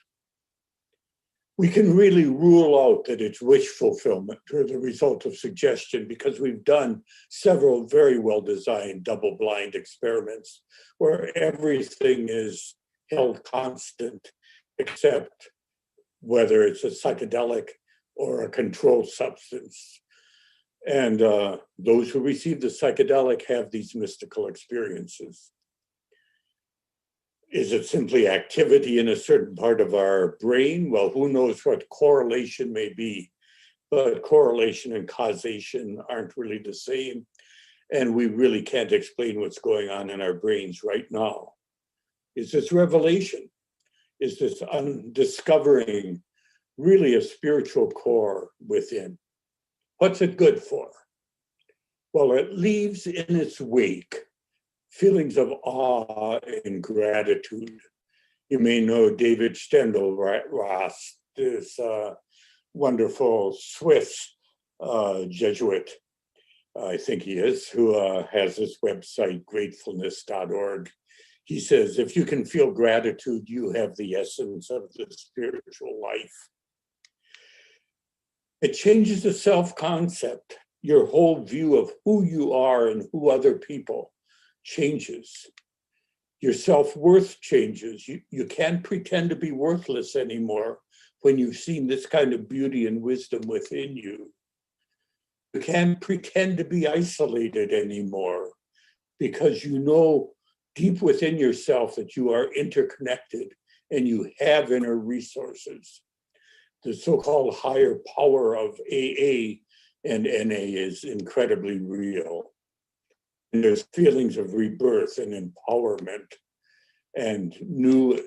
We can really rule out that it's wish fulfillment or the result of suggestion, because we've done several very well-designed double-blind experiments where everything is held constant except whether it's a psychedelic or a controlled substance. And those who receive the psychedelic have these mystical experiences. Is it simply activity in a certain part of our brain? Well, who knows what correlation may be, but correlation and causation aren't really the same. And we really can't explain what's going on in our brains right now. Is this revelation? Is this undiscovering really a spiritual core within? What's it good for? Well, it leaves in its wake feelings of awe and gratitude. You may know David Steindl-Rast, this wonderful Swiss Jesuit, I think he is, who has this website, gratefulness.org. He says, if you can feel gratitude, you have the essence of the spiritual life. It changes the self-concept. Your whole view of who you are and who other people changes. Your self-worth changes. You can't pretend to be worthless anymore when you've seen this kind of beauty and wisdom within you. You can't pretend to be isolated anymore because you know deep within yourself that you are interconnected and you have inner resources. The so-called higher power of AA and NA is incredibly real. And there's feelings of rebirth and empowerment and new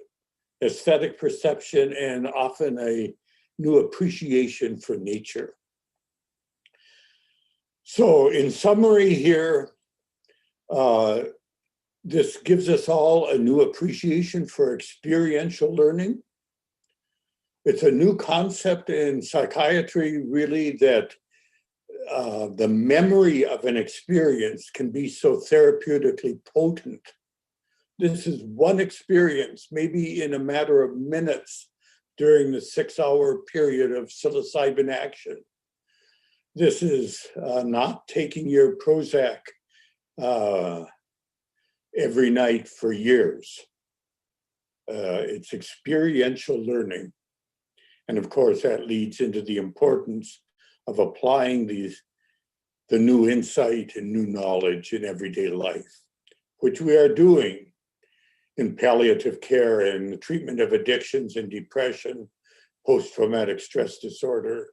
aesthetic perception and often a new appreciation for nature. So in summary here, this gives us all a new appreciation for experiential learning. It's a new concept in psychiatry, really, that the memory of an experience can be so therapeutically potent. This is one experience, maybe in a matter of minutes during the 6-hour period of psilocybin action. This is not taking your Prozac every night for years. It's experiential learning. And of course, that leads into the importance of applying the new insight and new knowledge in everyday life, which we are doing in palliative care and the treatment of addictions and depression, post-traumatic stress disorder,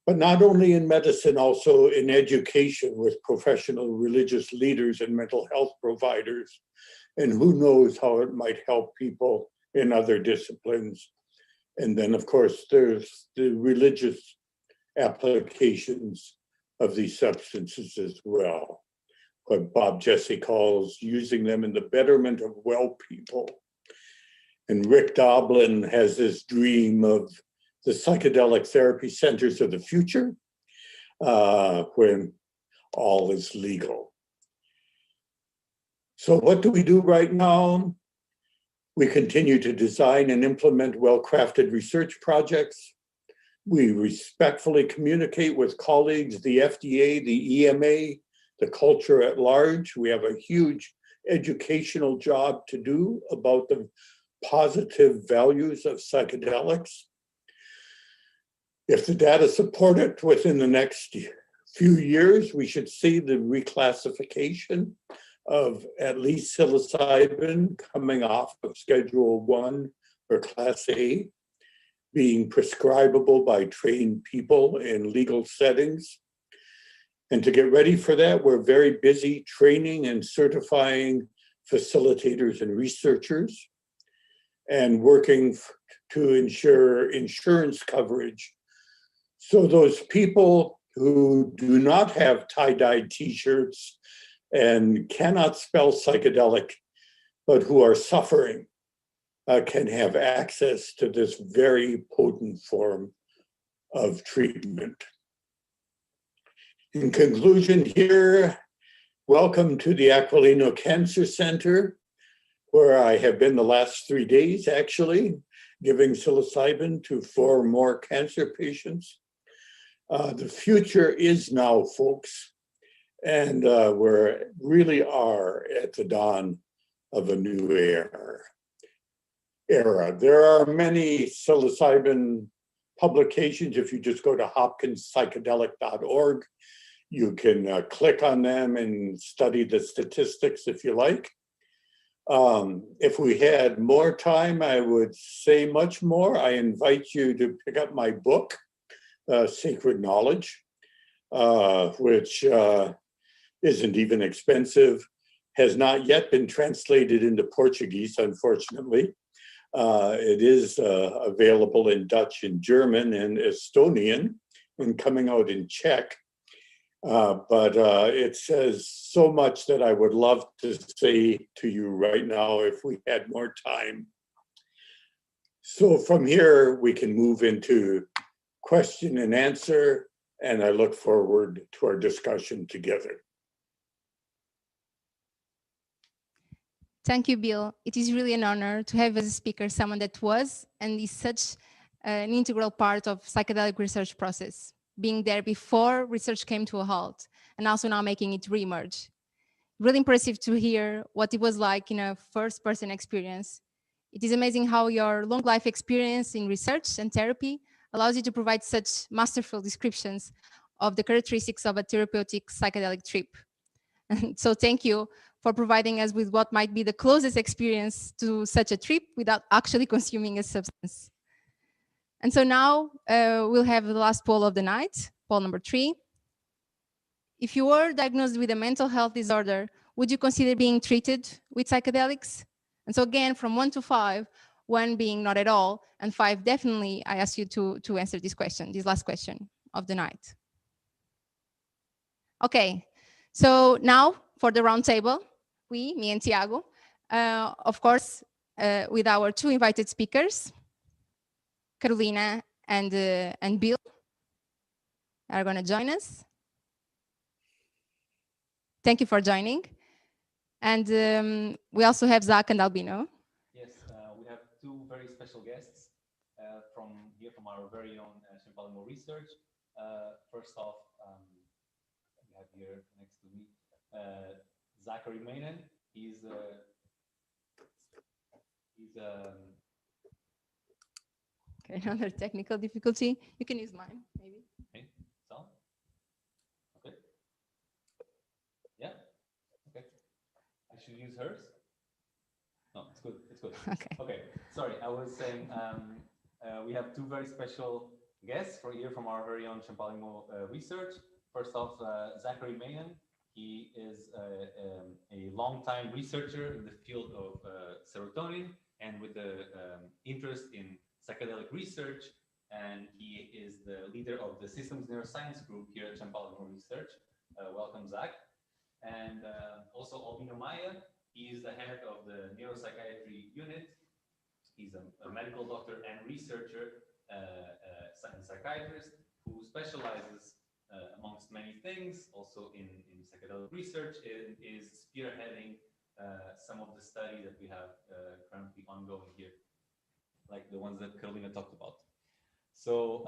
but not only in medicine, also in education with professional religious leaders and mental health providers. And who knows how it might help people in other disciplines. And then, of course, there's the religious applications of these substances as well, what Bob Jesse calls using them in the betterment of well people. And Rick Doblin has this dream of the psychedelic therapy centers of the future, when all is legal. So what do we do right now? We continue to design and implement well-crafted research projects. We respectfully communicate with colleagues, the FDA, the EMA, the culture at large. We have a huge educational job to do about the positive values of psychedelics. If the data support it within the next few years, we should see the reclassification of at least psilocybin coming off of Schedule 1 or Class A, being prescribable by trained people in legal settings. And to get ready for that, we're very busy training and certifying facilitators and researchers and working to ensure insurance coverage. So those people who do not have tie-dyed t-shirts and cannot spell psychedelic, but who are suffering, can have access to this very potent form of treatment. In conclusion here, welcome to the Aquilino Cancer Center, where I have been the last 3 days, actually, giving psilocybin to 4 more cancer patients. The future is now, folks, and we really are at the dawn of a new era. There are many psilocybin publications. If you just go to hopkinspsychedelic.org, you can click on them and study the statistics if you like. If we had more time, I would say much more. I invite you to pick up my book, Sacred Knowledge, which isn't even expensive, has not yet been translated into Portuguese, unfortunately. It is available in Dutch and German and Estonian and coming out in Czech. But it says so much that I would love to say to you right now if we had more time. So from here, we can move into question and answer, and I look forward to our discussion together. Thank you, Bill. It is really an honor to have as a speaker someone that was and is such an integral part of psychedelic research process, being there before research came to a halt, and also now making it re-emerge. really impressive to hear what it was like in a first-person experience. It is amazing how your long life experience in research and therapy allows you to provide such masterful descriptions of the characteristics of a therapeutic psychedelic trip. So thank you for providing us with what might be the closest experience to such a trip without actually consuming a substance. And so now we'll have the last poll of the night, poll number 3. If you were diagnosed with a mental health disorder, would you consider being treated with psychedelics? And so again, from 1 to 5, 1 being not at all, and 5 definitely, I ask you to answer this question, this last question of the night. Okay, so now for the round table, me and Tiago, of course, with our 2 invited speakers, Carolina and Bill, are going to join us. Thank you for joining. And we also have Zach and Albino. Yes, we have 2 very special guests from our very own Champalimau research. First off, we have here next to me Zachary Maynan. He's Okay, another technical difficulty. You can use mine, maybe. Okay, so okay, yeah, okay. I should use hers. No, it's good. It's good. Okay. Okay. Sorry, I was saying we have 2 very special guests from our very own Champalimau research. First off, Zachary Maynan. He is a long-time researcher in the field of serotonin and with the interest in psychedelic research. And he is the leader of the Systems Neuroscience group here at Champalimau Research. Welcome, Zach. And also Albino Maya. He is the head of the neuropsychiatry unit. He's a medical doctor and researcher, and psychiatrist who specializes, amongst many things, also in psychedelic research, and is spearheading some of the studies that we have currently ongoing here, like the ones that Carolina talked about. So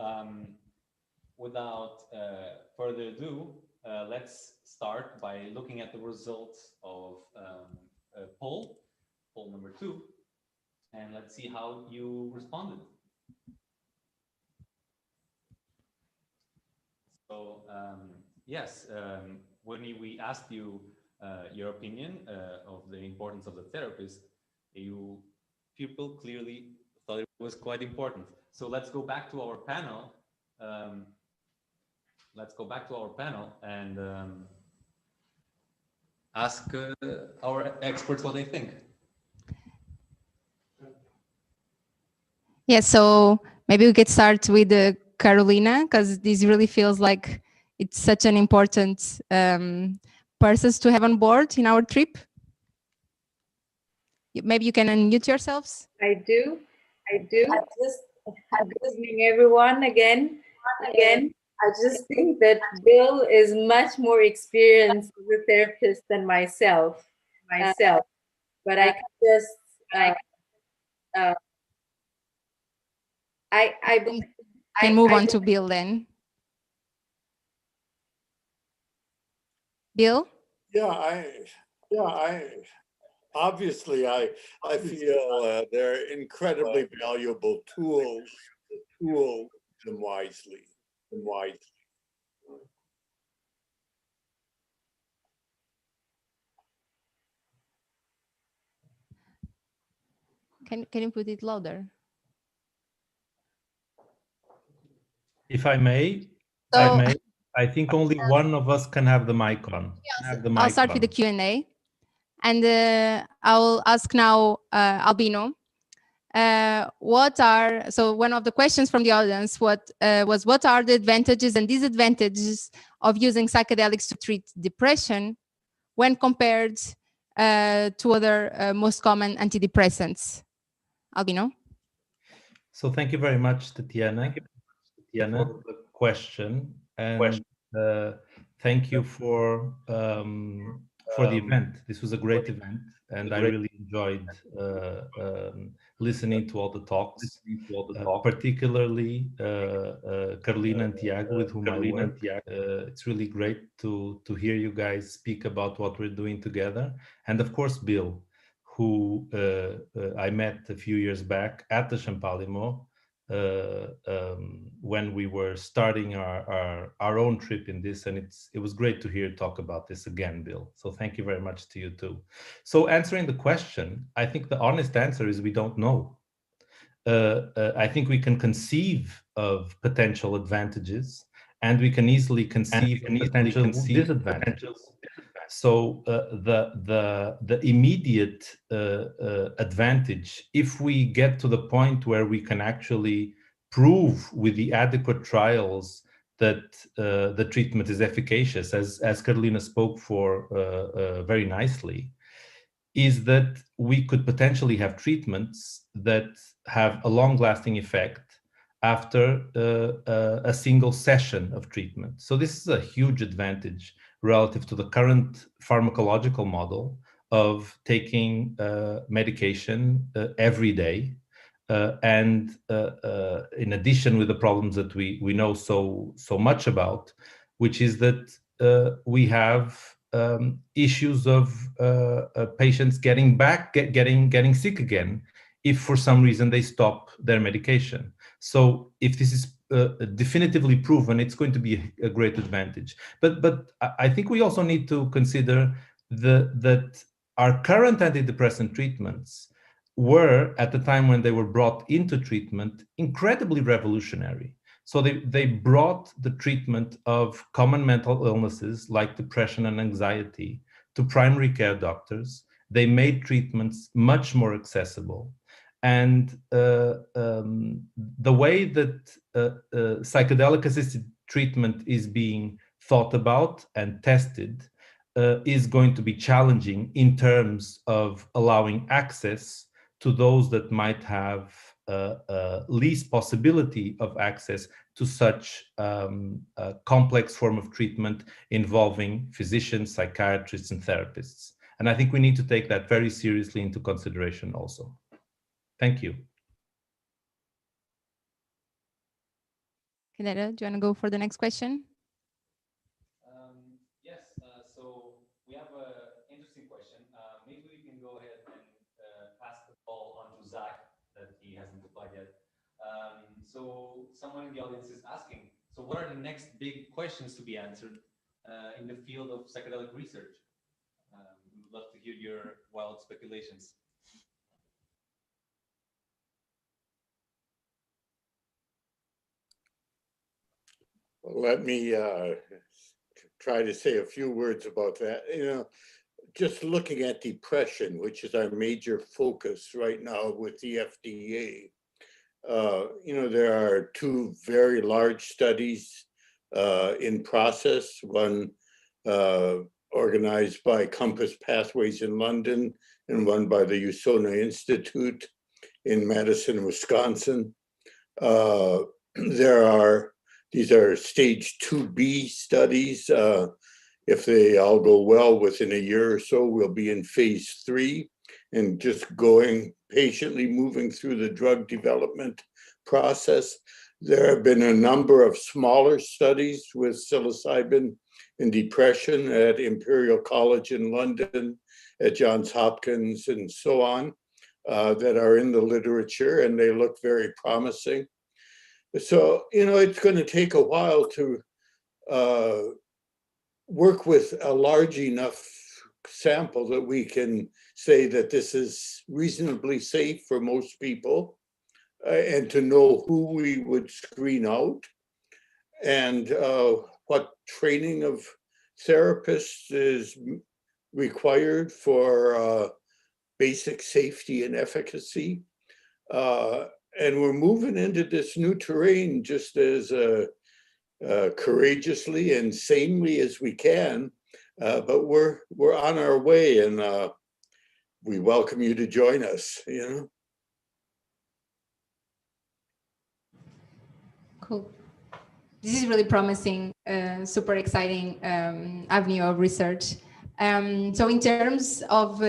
without further ado, let's start by looking at the results of poll number 2, and let's see how you responded. So yes, when we asked you your opinion of the importance of the therapist, people clearly thought it was quite important. So let's go back to our panel. And ask our experts what they think. Yeah, so maybe we could start with Carolina, because this really feels like it's such an important person to have on board in our trip. Maybe you can unmute yourselves. I do. Good evening, everyone. Again. I just think that Bill is much more experienced as a therapist than myself. But I can just, I can move on to Bill then. Bill? Obviously, I feel they're incredibly valuable tools them wisely. Can you put it louder? If I may, I think only one of us can have the mic on. I'll start with the Q&A. And I'll ask now Albino. So one of the questions from the audience what are the advantages and disadvantages of using psychedelics to treat depression when compared to other most common antidepressants? Albino? So thank you very much, Tatiana, for the question. And thank you for for the event. This was a great event, and I really enjoyed listening to all the talks, particularly Carolina and Tiago, with whom I work. It's really great to hear you guys speak about what we're doing together, and of course Bill, who I met a few years back at the Champalimo when we were starting our own trip in this, and it was great to hear you talk about this again, Bill. So thank you very much to you too. So answering the question, I think the honest answer is we don't know. I think we can conceive of potential advantages, and we can easily conceive of potential disadvantages. So the immediate advantage, if we get to the point where we can actually prove with the adequate trials that the treatment is efficacious, as Carolina spoke for very nicely, is that we could potentially have treatments that have a long-lasting effect after a single session of treatment. So this is a huge advantage relative to the current pharmacological model of taking medication every day. And in addition, with the problems that we know so much about, which is that we have issues of patients getting sick again if for some reason they stop their medication. So if this is definitively proven, it's going to be a great advantage. But I think we also need to consider that our current antidepressant treatments were, at the time when they were brought into treatment, incredibly revolutionary. So they brought the treatment of common mental illnesses like depression and anxiety to primary care doctors. They made treatments much more accessible. And the way that psychedelic-assisted treatment is being thought about and tested is going to be challenging in terms of allowing access to those that might have least possibility of access to such a complex form of treatment involving physicians, psychiatrists, and therapists. And I think we need to take that very seriously into consideration also. Thank you. Canelo, do you want to go for the next question? Yes, so we have an interesting question. Maybe we can go ahead and pass the ball on to Zach, that he hasn't replied yet. So someone in the audience is asking, so what are the next big questions to be answered in the field of psychedelic research? We would love to hear your wild speculations. Let me try to say a few words about that. You know, just looking at depression, which is our major focus right now with the FDA, you know, there are two very large studies in process, one organized by Compass Pathways in London and one by the Usona Institute in Madison, Wisconsin. These are stage 2B studies. If they all go well, within a year or so, we'll be in phase 3 and just going patiently moving through the drug development process. There have been a number of smaller studies with psilocybin in depression at Imperial College in London, at Johns Hopkins, and so on, that are in the literature, and they look very promising. So, you know, it's going to take a while to work with a large enough sample that we can say that this is reasonably safe for most people, and to know who we would screen out and what training of therapists is required for basic safety and efficacy. And we're moving into this new terrain just as courageously and sanely as we can, but we're on our way, and we welcome you to join us. You know. Cool. This is really promising, super exciting avenue of research. So in terms of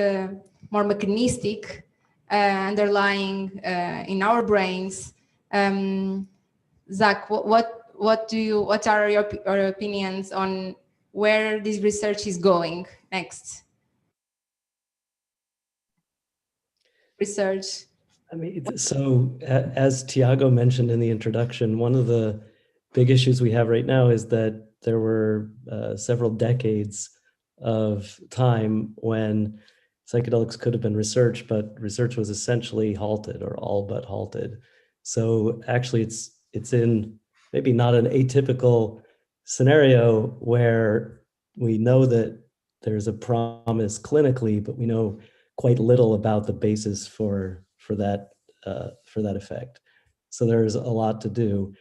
more mechanistic underlying in our brains, Zach, what are your opinions on where this research is going next? Research. I mean, so as Tiago mentioned in the introduction, one of the big issues we have right now is that there were several decades of time when psychedelics could have been researched, but research was essentially halted or all but halted. So actually it's in maybe not an atypical scenario where we know that there's a promise clinically, but we know quite little about the basis for that effect. So there's a lot to do.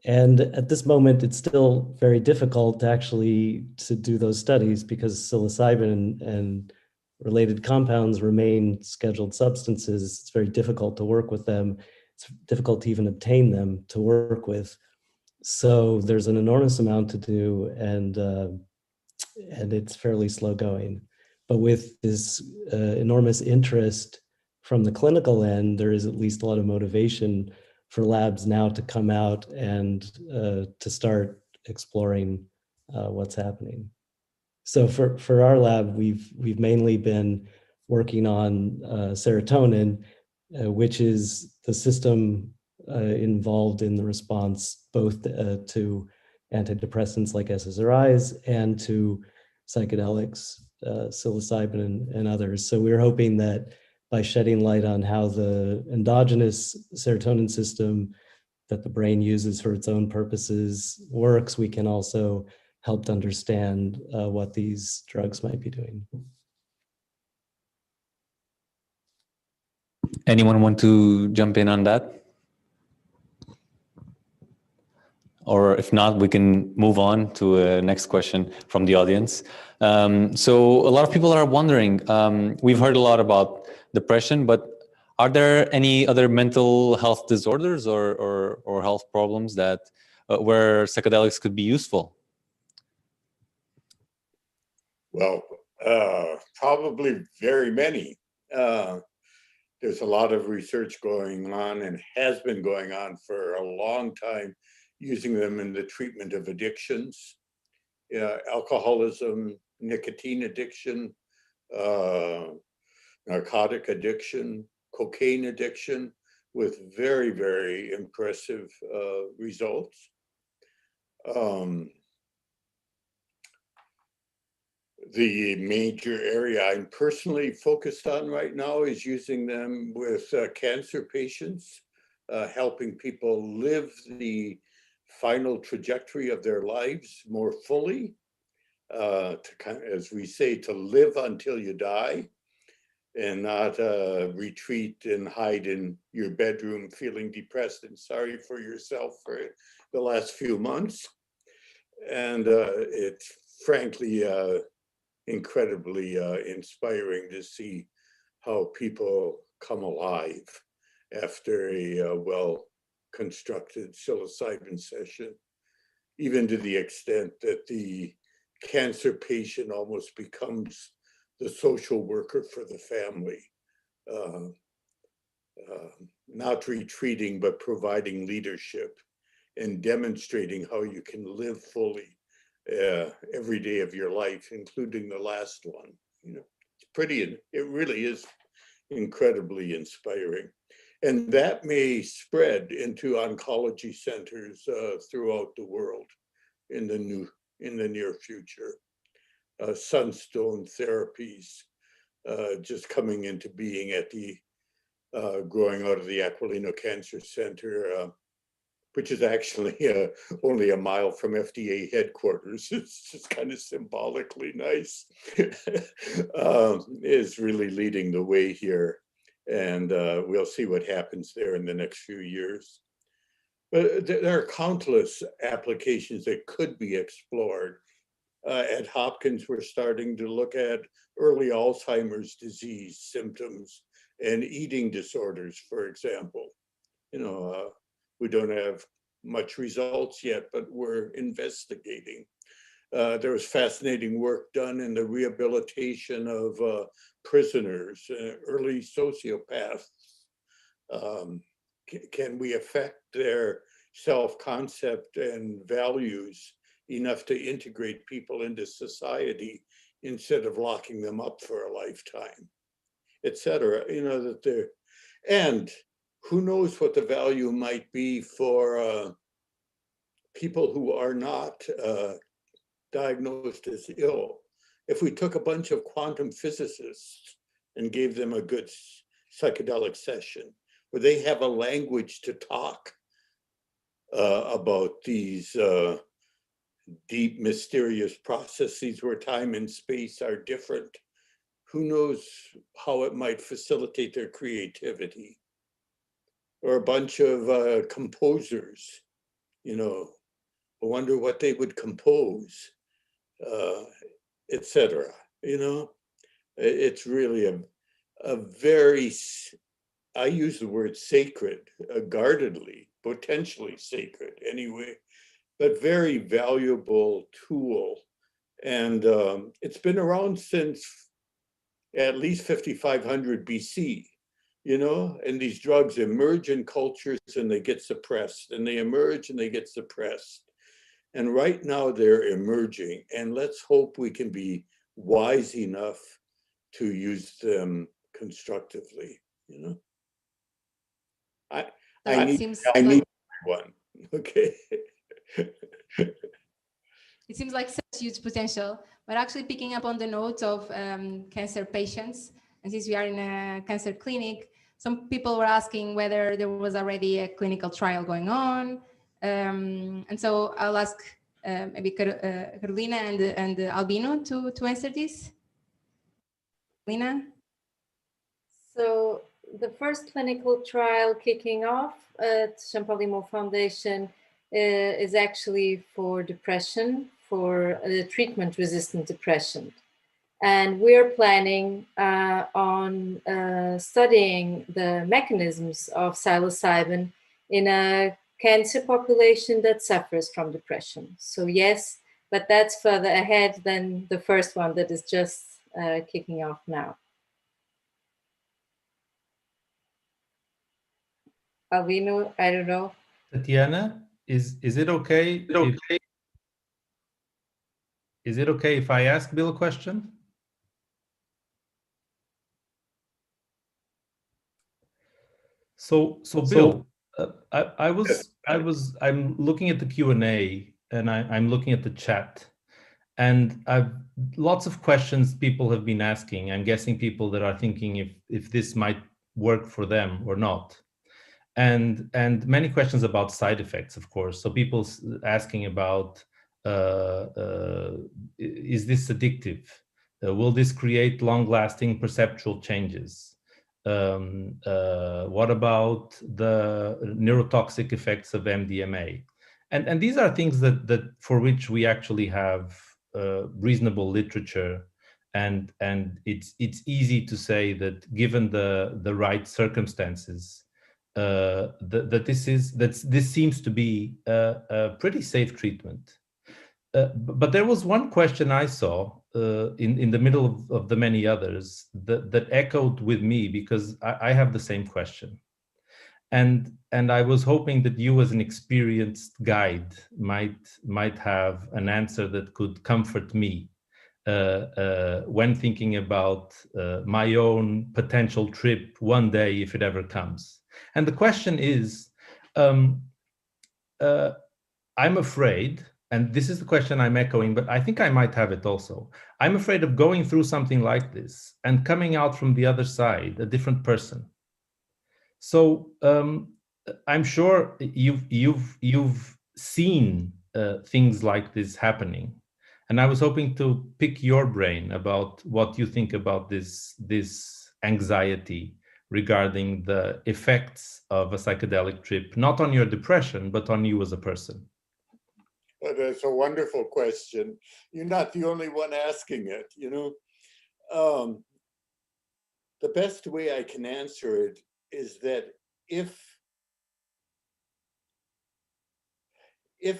And at this moment, it's still very difficult to do those studies because psilocybin and related compounds remain scheduled substances. It's very difficult to work with them. It's difficult to even obtain them to work with. So there's an enormous amount to do, and it's fairly slow going. But with this enormous interest from the clinical end, there is at least a lot of motivation for labs now to come out and to start exploring what's happening. So for our lab, we've mainly been working on serotonin, which is the system involved in the response both to antidepressants like SSRIs and to psychedelics, psilocybin and others. So we're hoping that by shedding light on how the endogenous serotonin system that the brain uses for its own purposes works, we can also help to understand what these drugs might be doing. Anyone want to jump in on that? Or if not, we can move on to a next question from the audience. So a lot of people are wondering, we've heard a lot about depression, but are there any other mental health disorders or health problems that where psychedelics could be useful? Well, probably very many. There's a lot of research going on and has been going on for a long time, using them in the treatment of addictions, alcoholism, nicotine addiction, narcotic addiction, cocaine addiction, with very, very impressive results. The major area I'm personally focused on right now is using them with cancer patients, helping people live the final trajectory of their lives more fully, to kind of, as we say, to live until you die and not retreat and hide in your bedroom feeling depressed and sorry for yourself for the last few months. And it's frankly incredibly inspiring to see how people come alive after a well-constructed psilocybin session, even to the extent that the cancer patient almost becomes the social worker for the family, not retreating, but providing leadership and demonstrating how you can live fully every day of your life, including the last one. You know, it's pretty, it really is incredibly inspiring. And that may spread into oncology centers throughout the world in the near future. Sunstone therapies just coming into being at the growing out of the Aquilino Cancer Center, which is actually only a mile from FDA headquarters. It's just kind of symbolically nice, is really leading the way here. And we'll see what happens there in the next few years. But there are countless applications that could be explored. At Hopkins, we're starting to look at early Alzheimer's disease symptoms and eating disorders, for example. You know, we don't have much results yet, but we're investigating. There was fascinating work done in the rehabilitation of prisoners, early sociopaths. Can we affect their self-concept and values enough to integrate people into society instead of locking them up for a lifetime, etc.? You know, that they're, and who knows what the value might be for people who are not diagnosed as ill. If we took a bunch of quantum physicists and gave them a good psychedelic session, where they have a language to talk about these deep, mysterious processes where time and space are different, who knows how it might facilitate their creativity? Or a bunch of composers, you know, I wonder what they would compose, etc. You know, it's really a very, I use the word sacred, guardedly, potentially sacred anyway, but very valuable tool. And it's been around since at least 5500 BC, you know, and these drugs emerge in cultures and they get suppressed, and they emerge and they get suppressed. And right now they're emerging, and let's hope we can be wise enough to use them constructively, you know. I need one, okay. It seems like such huge potential, but actually picking up on the note of cancer patients, and since we are in a cancer clinic, some people were asking whether there was already a clinical trial going on. And so I'll ask maybe Carolina and Albino to answer this. Carolina? So the first clinical trial kicking off at Champalimau Foundation is actually for depression, for treatment-resistant depression. And we're planning on studying the mechanisms of psilocybin in a cancer population that suffers from depression. So yes, but that's further ahead than the first one that is just kicking off now. Albino, I don't know. Tatiana, is it okay? Is it okay if I ask Bill a question? So Bill, I'm looking at the Q&A and I'm looking at the chat, and I've lots of questions people have been asking. I'm guessing people that are thinking if this might work for them or not. And many questions about side effects, of course. So people asking about, is this addictive? Will this create long-lasting perceptual changes? What about the neurotoxic effects of MDMA? And these are things that for which we actually have reasonable literature, and it's easy to say that given the right circumstances, that this seems to be a pretty safe treatment. But there was one question I saw in the middle of the many others that echoed with me, because I have the same question. And I was hoping that you, as an experienced guide, might have an answer that could comfort me when thinking about my own potential trip one day, if it ever comes. And the question is, I'm afraid, and this is the question I'm echoing, but I think I might have it also. I'm afraid of going through something like this and coming out from the other side a different person. So I'm sure you've seen things like this happening, and I was hoping to pick your brain about what you think about this anxiety regarding the effects of a psychedelic trip, not on your depression, but on you as a person. Well, that's a wonderful question. You're not the only one asking it, you know. The best way I can answer it is that if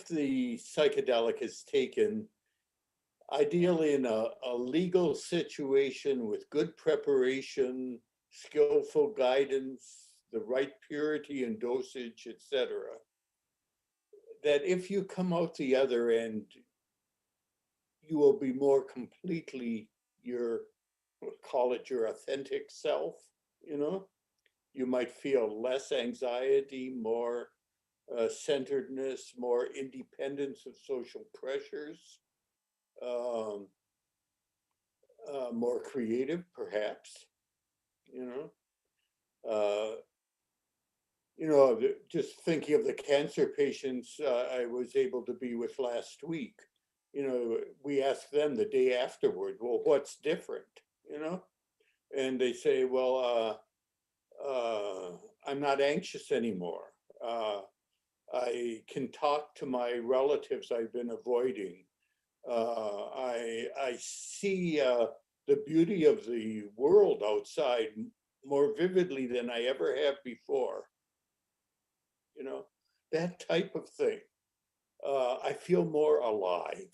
the psychedelic is taken ideally in a legal situation with good preparation, skillful guidance, the right purity and dosage, etc., that if you come out the other end, you will be more completely your, call it your authentic self, you know? You might feel less anxiety, more centeredness, more independence of social pressures, um, more creative, perhaps, you know? Just thinking of the cancer patients I was able to be with last week, we asked them the day afterward, well, what's different, And they say, well, I'm not anxious anymore. I can talk to my relatives I've been avoiding. I see the beauty of the world outside more vividly than I ever have before. That type of thing. I feel more alive,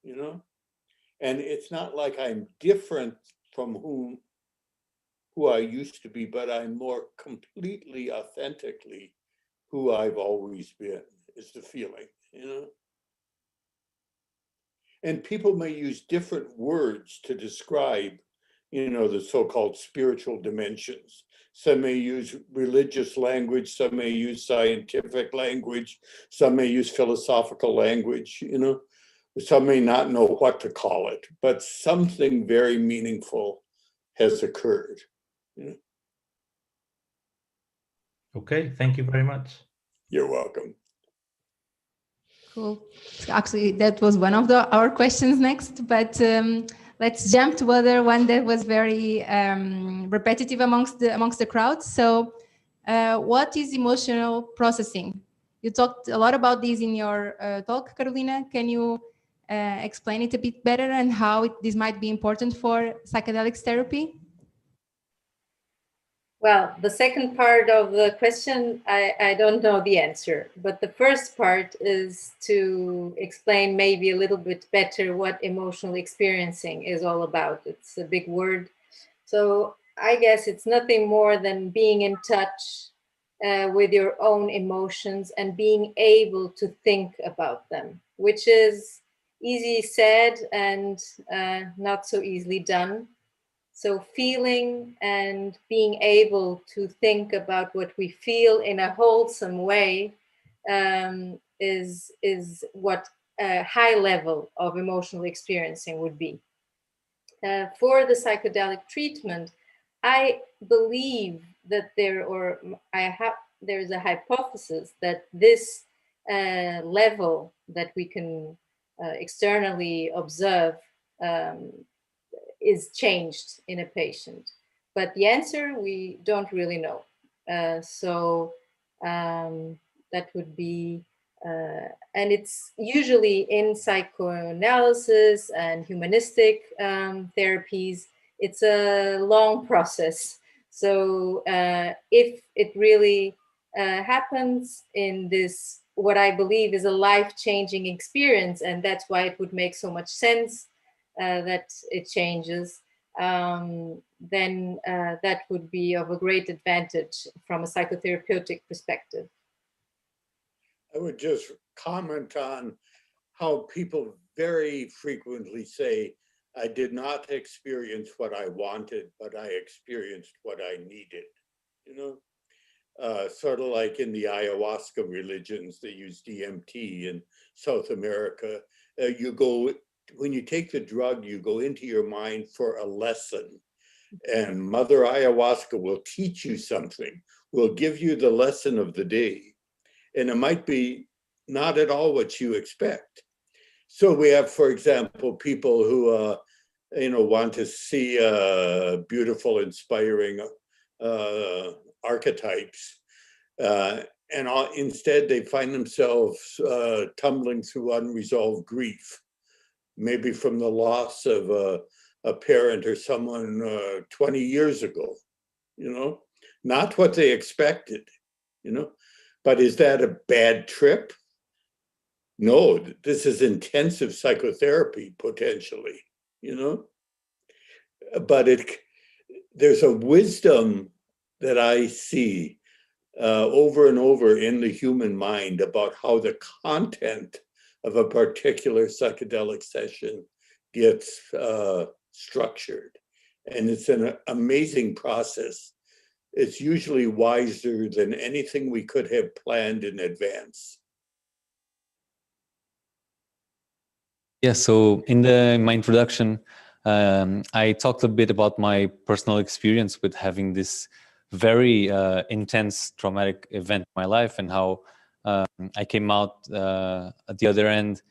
and it's not like I'm different from who I used to be, but I'm more completely authentically who I've always been, is the feeling, And people may use different words to describe, the so-called spiritual dimensions. Some may use religious language, some may use scientific language, some may use philosophical language, Some may not know what to call it, but something very meaningful has occurred. Okay, thank you very much. You're welcome. Cool. So actually, that was one of our questions next, but let's jump to other one that was very repetitive amongst the crowd. So, what is emotional processing? You talked a lot about this in your talk, Carolina. Can you explain it a bit better and how this might be important for psychedelics therapy? Well, the second part of the question, I don't know the answer, but the first part is to explain maybe a little bit better what emotional experiencing is all about. It's a big word. So I guess it's nothing more than being in touch with your own emotions and being able to think about them, which is easy said and not so easily done. So feeling and being able to think about what we feel in a wholesome way is what a high level of emotional experiencing would be. For the psychedelic treatment, I believe that there is a hypothesis that this level that we can externally observe is changed in a patient. But the answer, we don't really know. So that would be, and it's usually in psychoanalysis and humanistic therapies, it's a long process. So if it really happens in this, what I believe is a life-changing experience, and that's why it would make so much sense that it changes, then that would be of a great advantage from a psychotherapeutic perspective. I would just comment on how people very frequently say, I did not experience what I wanted, but I experienced what I needed, Sort of like in the ayahuasca religions, they use DMT in South America. When you take the drug, you go into your mind for a lesson. And Mother Ayahuasca will teach you something, will give you the lesson of the day. And it might be not at all what you expect. So we have, for example, people who, want to see beautiful, inspiring archetypes. Instead, they find themselves tumbling through unresolved grief, maybe from the loss of a parent or someone 20 years ago, not what they expected, But is that a bad trip? no, this is intensive psychotherapy potentially, you know? But there's a wisdom that I see over and over in the human mind about how the content of a particular psychedelic session gets structured. And it's an amazing process. It's usually wiser than anything we could have planned in advance. Yeah, so in my introduction, I talked a bit about my personal experience with having this very intense traumatic event in my life, and how I came out at the other end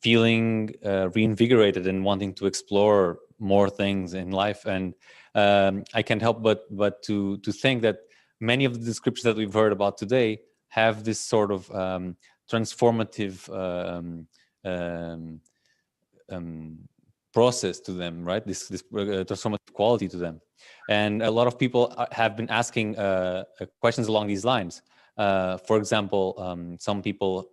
feeling reinvigorated and wanting to explore more things in life. And I can't help but to think that many of the descriptions that we've heard about today have this sort of transformative process to them, right? This transformative quality to them. And a lot of people have been asking questions along these lines. For example, some people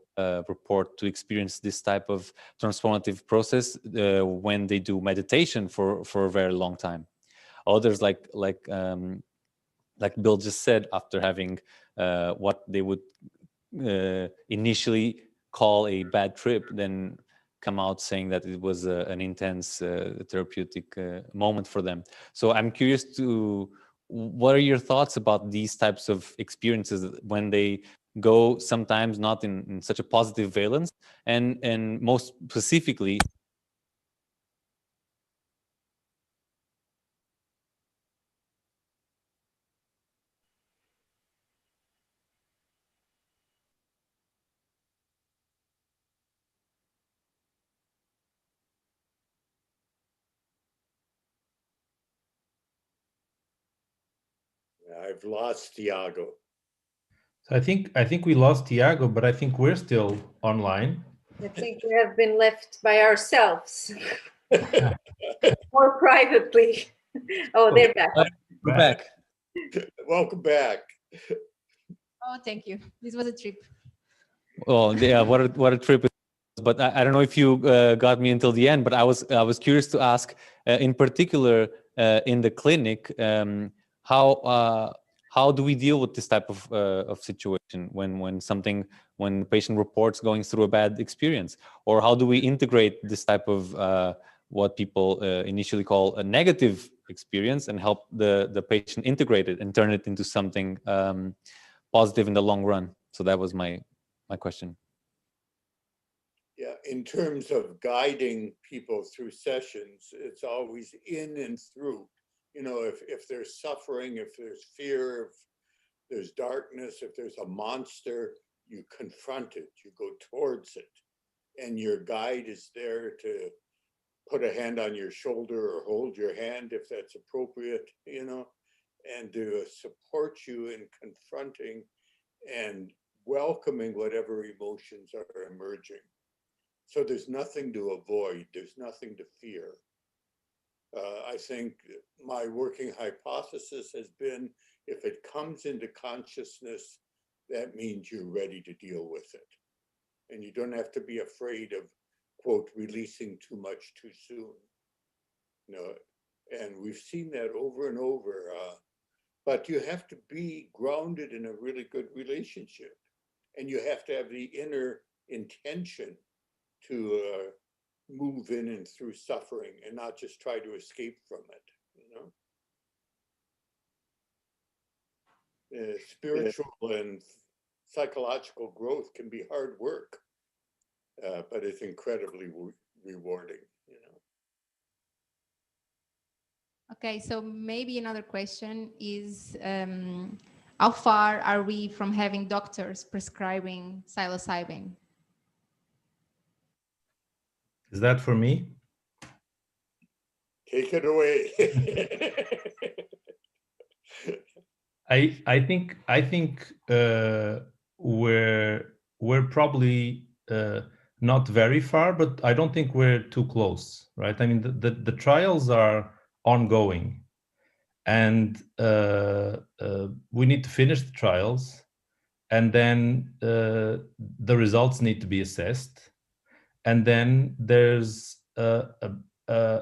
report to experience this type of transformative process when they do meditation for a very long time. Others, like Bill just said, after having what they would initially call a bad trip, then come out saying that it was an intense therapeutic moment for them. So I'm curious what are your thoughts about these types of experiences when they go sometimes not in such a positive valence, and most specifically I've lost Tiago. So I think we lost Tiago, but I think we're still online. I think we have been left by ourselves. More privately. Oh, they're back. we're back. Welcome back. Oh, thank you. This was a trip. Oh, yeah, what a trip it was. But I don't know if you got me until the end, but I was curious to ask, in particular, in the clinic, how do we deal with this type of situation when the patient reports going through a bad experience, or how do we integrate this type of what people initially call a negative experience and help the patient integrate it and turn it into something positive in the long run? So that was my question. Yeah, in terms of guiding people through sessions, it's always in and through. You know, if there's suffering, if there's fear, if there's darkness, if there's a monster, you confront it, you go towards it. And your guide is there to put a hand on your shoulder or hold your hand if that's appropriate, you know, and to support you in confronting and welcoming whatever emotions are emerging. So there's nothing to avoid, there's nothing to fear. I think my working hypothesis has been, if it comes into consciousness, that means you're ready to deal with it. And you don't have to be afraid of, quote, releasing too much too soon. You know, and we've seen that over and over. But you have to be grounded in a really good relationship. And you have to have the inner intention to move in and through suffering and not just try to escape from it, you know? Spiritual and psychological growth can be hard work, but it's incredibly rewarding, you know? Okay, so maybe another question is, how far are we from having doctors prescribing psilocybin? Is that for me? Take it away. I think we're probably not very far, but I don't think we're too close, right? I mean, the trials are ongoing, and we need to finish the trials, and then the results need to be assessed. And then there's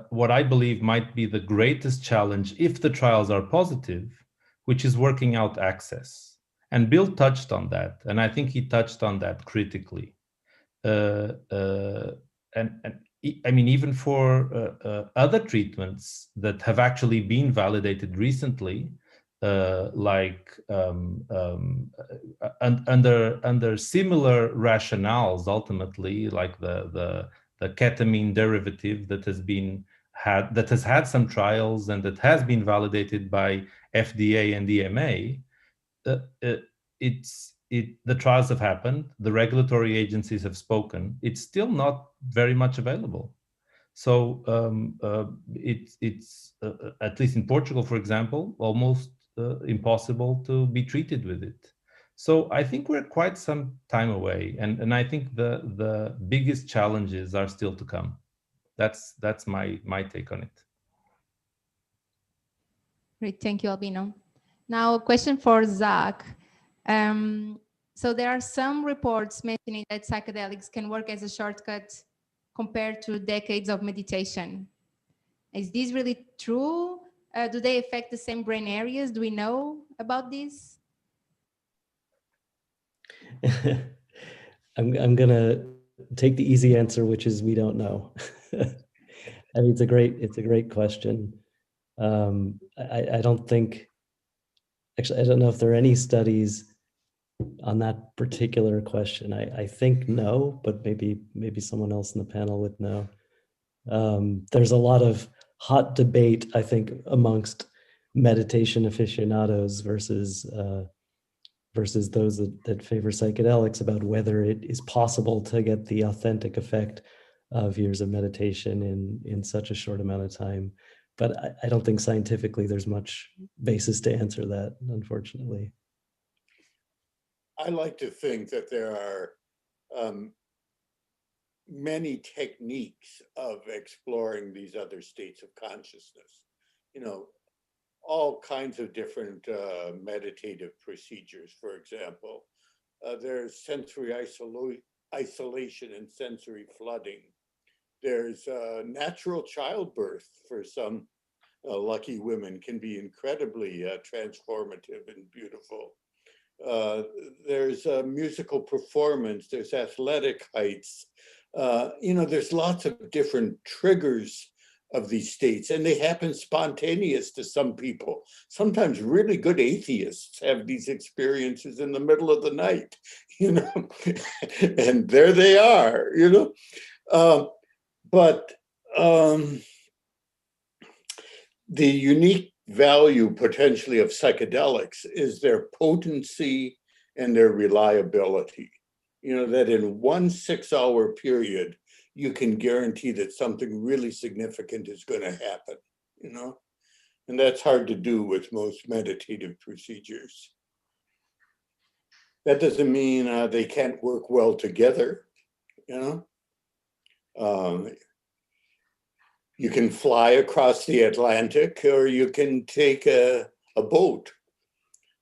what I believe might be the greatest challenge if the trials are positive, which is working out access. And Bill touched on that, and I think he touched on that critically. I mean, even for other treatments that have actually been validated recently, under similar rationales, ultimately, like the ketamine derivative that has had some trials and that has been validated by FDA and EMA. The trials have happened, the regulatory agencies have spoken. It's still not very much available. So it's at least in Portugal, for example, almost impossible to be treated with it. So I think we're quite some time away, and I think the biggest challenges are still to come. That's my take on it. Great, thank you, Albino. Now, a question for Zach. So there are some reports mentioning that psychedelics can work as a shortcut compared to decades of meditation. Is this really true? Do they affect the same brain areas? Do we know about this? I'm gonna take the easy answer, which is we don't know. I mean, it's a great question. I don't think, actually, I don't know if there are any studies on that particular question. I think no, but maybe someone else in the panel would know. There's a lot of hot debate, I think, amongst meditation aficionados versus those that favor psychedelics about whether it is possible to get the authentic effect of years of meditation in such a short amount of time. But I don't think scientifically there's much basis to answer that, unfortunately. I like to think that there are many techniques of exploring these other states of consciousness. You know, all kinds of different meditative procedures, for example. There's sensory isolation and sensory flooding. There's natural childbirth for some lucky women, can be incredibly transformative and beautiful. There's musical performance, there's athletic heights. You know, there's lots of different triggers of these states, and they happen spontaneous to some people. Sometimes really good atheists have these experiences in the middle of the night, you know, and there they are, you know. But the unique value potentially of psychedelics is their potency and their reliability. You know, that in 1 6-hour period, you can guarantee that something really significant is going to happen, you know? And that's hard to do with most meditative procedures. That doesn't mean they can't work well together, you know? You can fly across the Atlantic, or you can take a boat.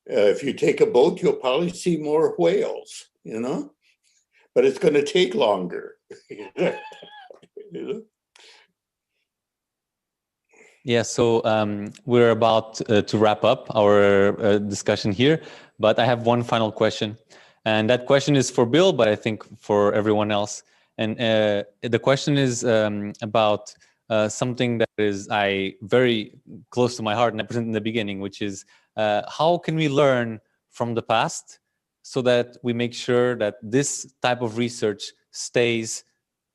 If you take a boat, you'll probably see more whales, you know? But it's going to take longer. You know? Yeah, so we're about to wrap up our discussion here, but I have one final question. And that question is for Bill, but I think for everyone else. And the question is about something that is very close to my heart, and I presented in the beginning, which is how can we learn from the past so that we make sure that this type of research stays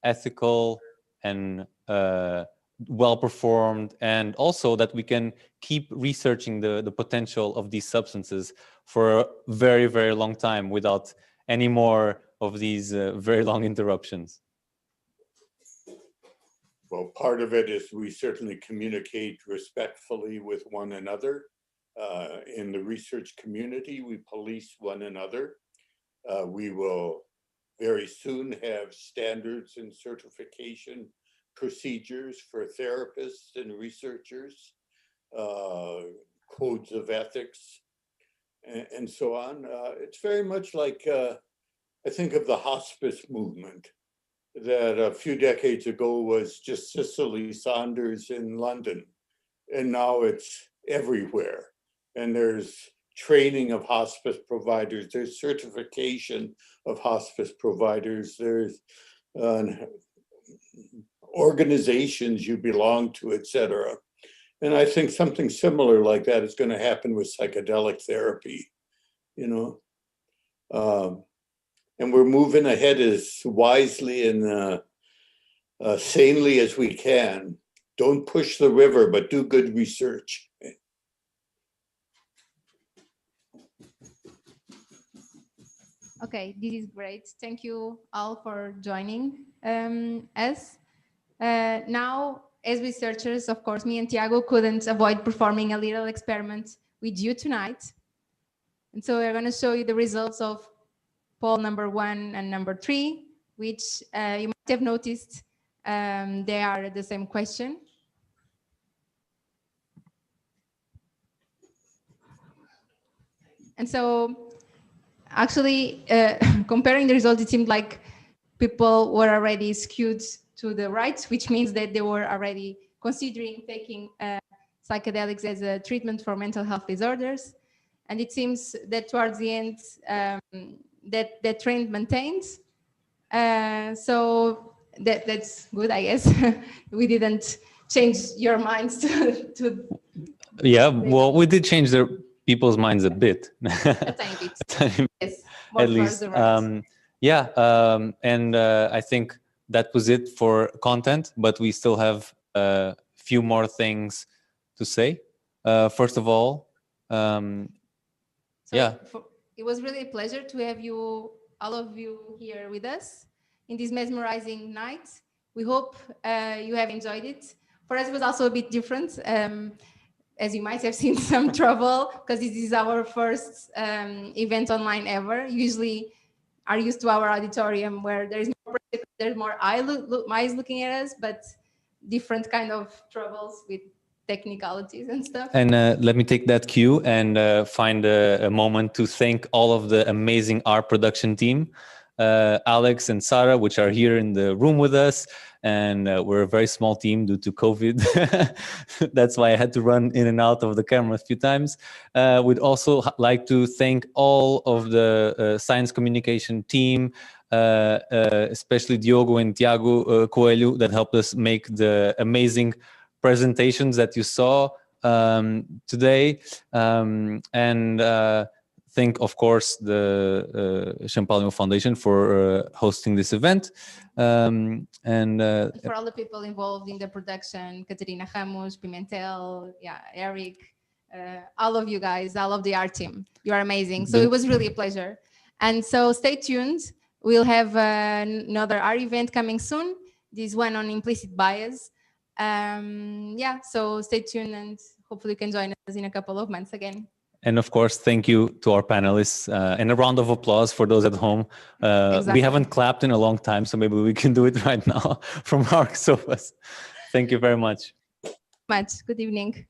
ethical and well performed, and also that we can keep researching the potential of these substances for a very, very long time without any more of these very long interruptions? Well, part of it is we certainly communicate respectfully with one another. In the research community, we police one another. We will very soon have standards and certification procedures for therapists and researchers, codes of ethics. and so on. It's very much like, I think of the hospice movement that a few decades ago was just Cicely Saunders in London. And now it's everywhere. And there's training of hospice providers, there's certification of hospice providers, there's organizations you belong to, etc. And I think something similar like that is going to happen with psychedelic therapy, you know. And we're moving ahead as wisely and sanely as we can. Don't push the river, but do good research. Okay, this is great. Thank you all for joining us. Now, as researchers, of course, me and Tiago couldn't avoid performing a little experiment with you tonight. And so we're going to show you the results of poll number 1 and number 3, which you might have noticed they are the same question. And so actually, comparing the results, it seemed like people were already skewed to the right, which means that they were already considering taking psychedelics as a treatment for mental health disorders. And it seems that towards the end, that trend maintains. So that's good, I guess. We didn't change your minds to Yeah, well, we did change people's minds a bit. a tiny bit. A tiny bit, Yes, more at towards least. the right. And I think that was it for content, but we still have a few more things to say. First of all, it was really a pleasure to have you, all of you, here with us in this mesmerizing night. We hope you have enjoyed it. For us, it was also a bit different. As you might have seen, some trouble, because this is our first event online ever. Usually are used to our auditorium where there's more eyes looking at us, but different kind of troubles with technicalities and stuff. And let me take that cue and find a moment to thank all of the amazing art production team, Alex and Sarah, which are here in the room with us. And we're a very small team due to COVID. That's why I had to run in and out of the camera a few times. We'd also like to thank all of the science communication team, especially Diogo and Tiago Coelho, that helped us make the amazing presentations that you saw today. Thank, of course, the Champalimaud Foundation for hosting this event. For all the people involved in the production, Catarina Ramos, Pimentel, Eric, all of you guys, all of the art team. You are amazing. So it was really a pleasure. And so stay tuned. We'll have another art event coming soon. This one on implicit bias. So stay tuned and hopefully you can join us in a couple of months again. And of course, thank you to our panelists and a round of applause for those at home. Exactly. We haven't clapped in a long time, so maybe we can do it right now from our sofas. Thank you very much. Good evening.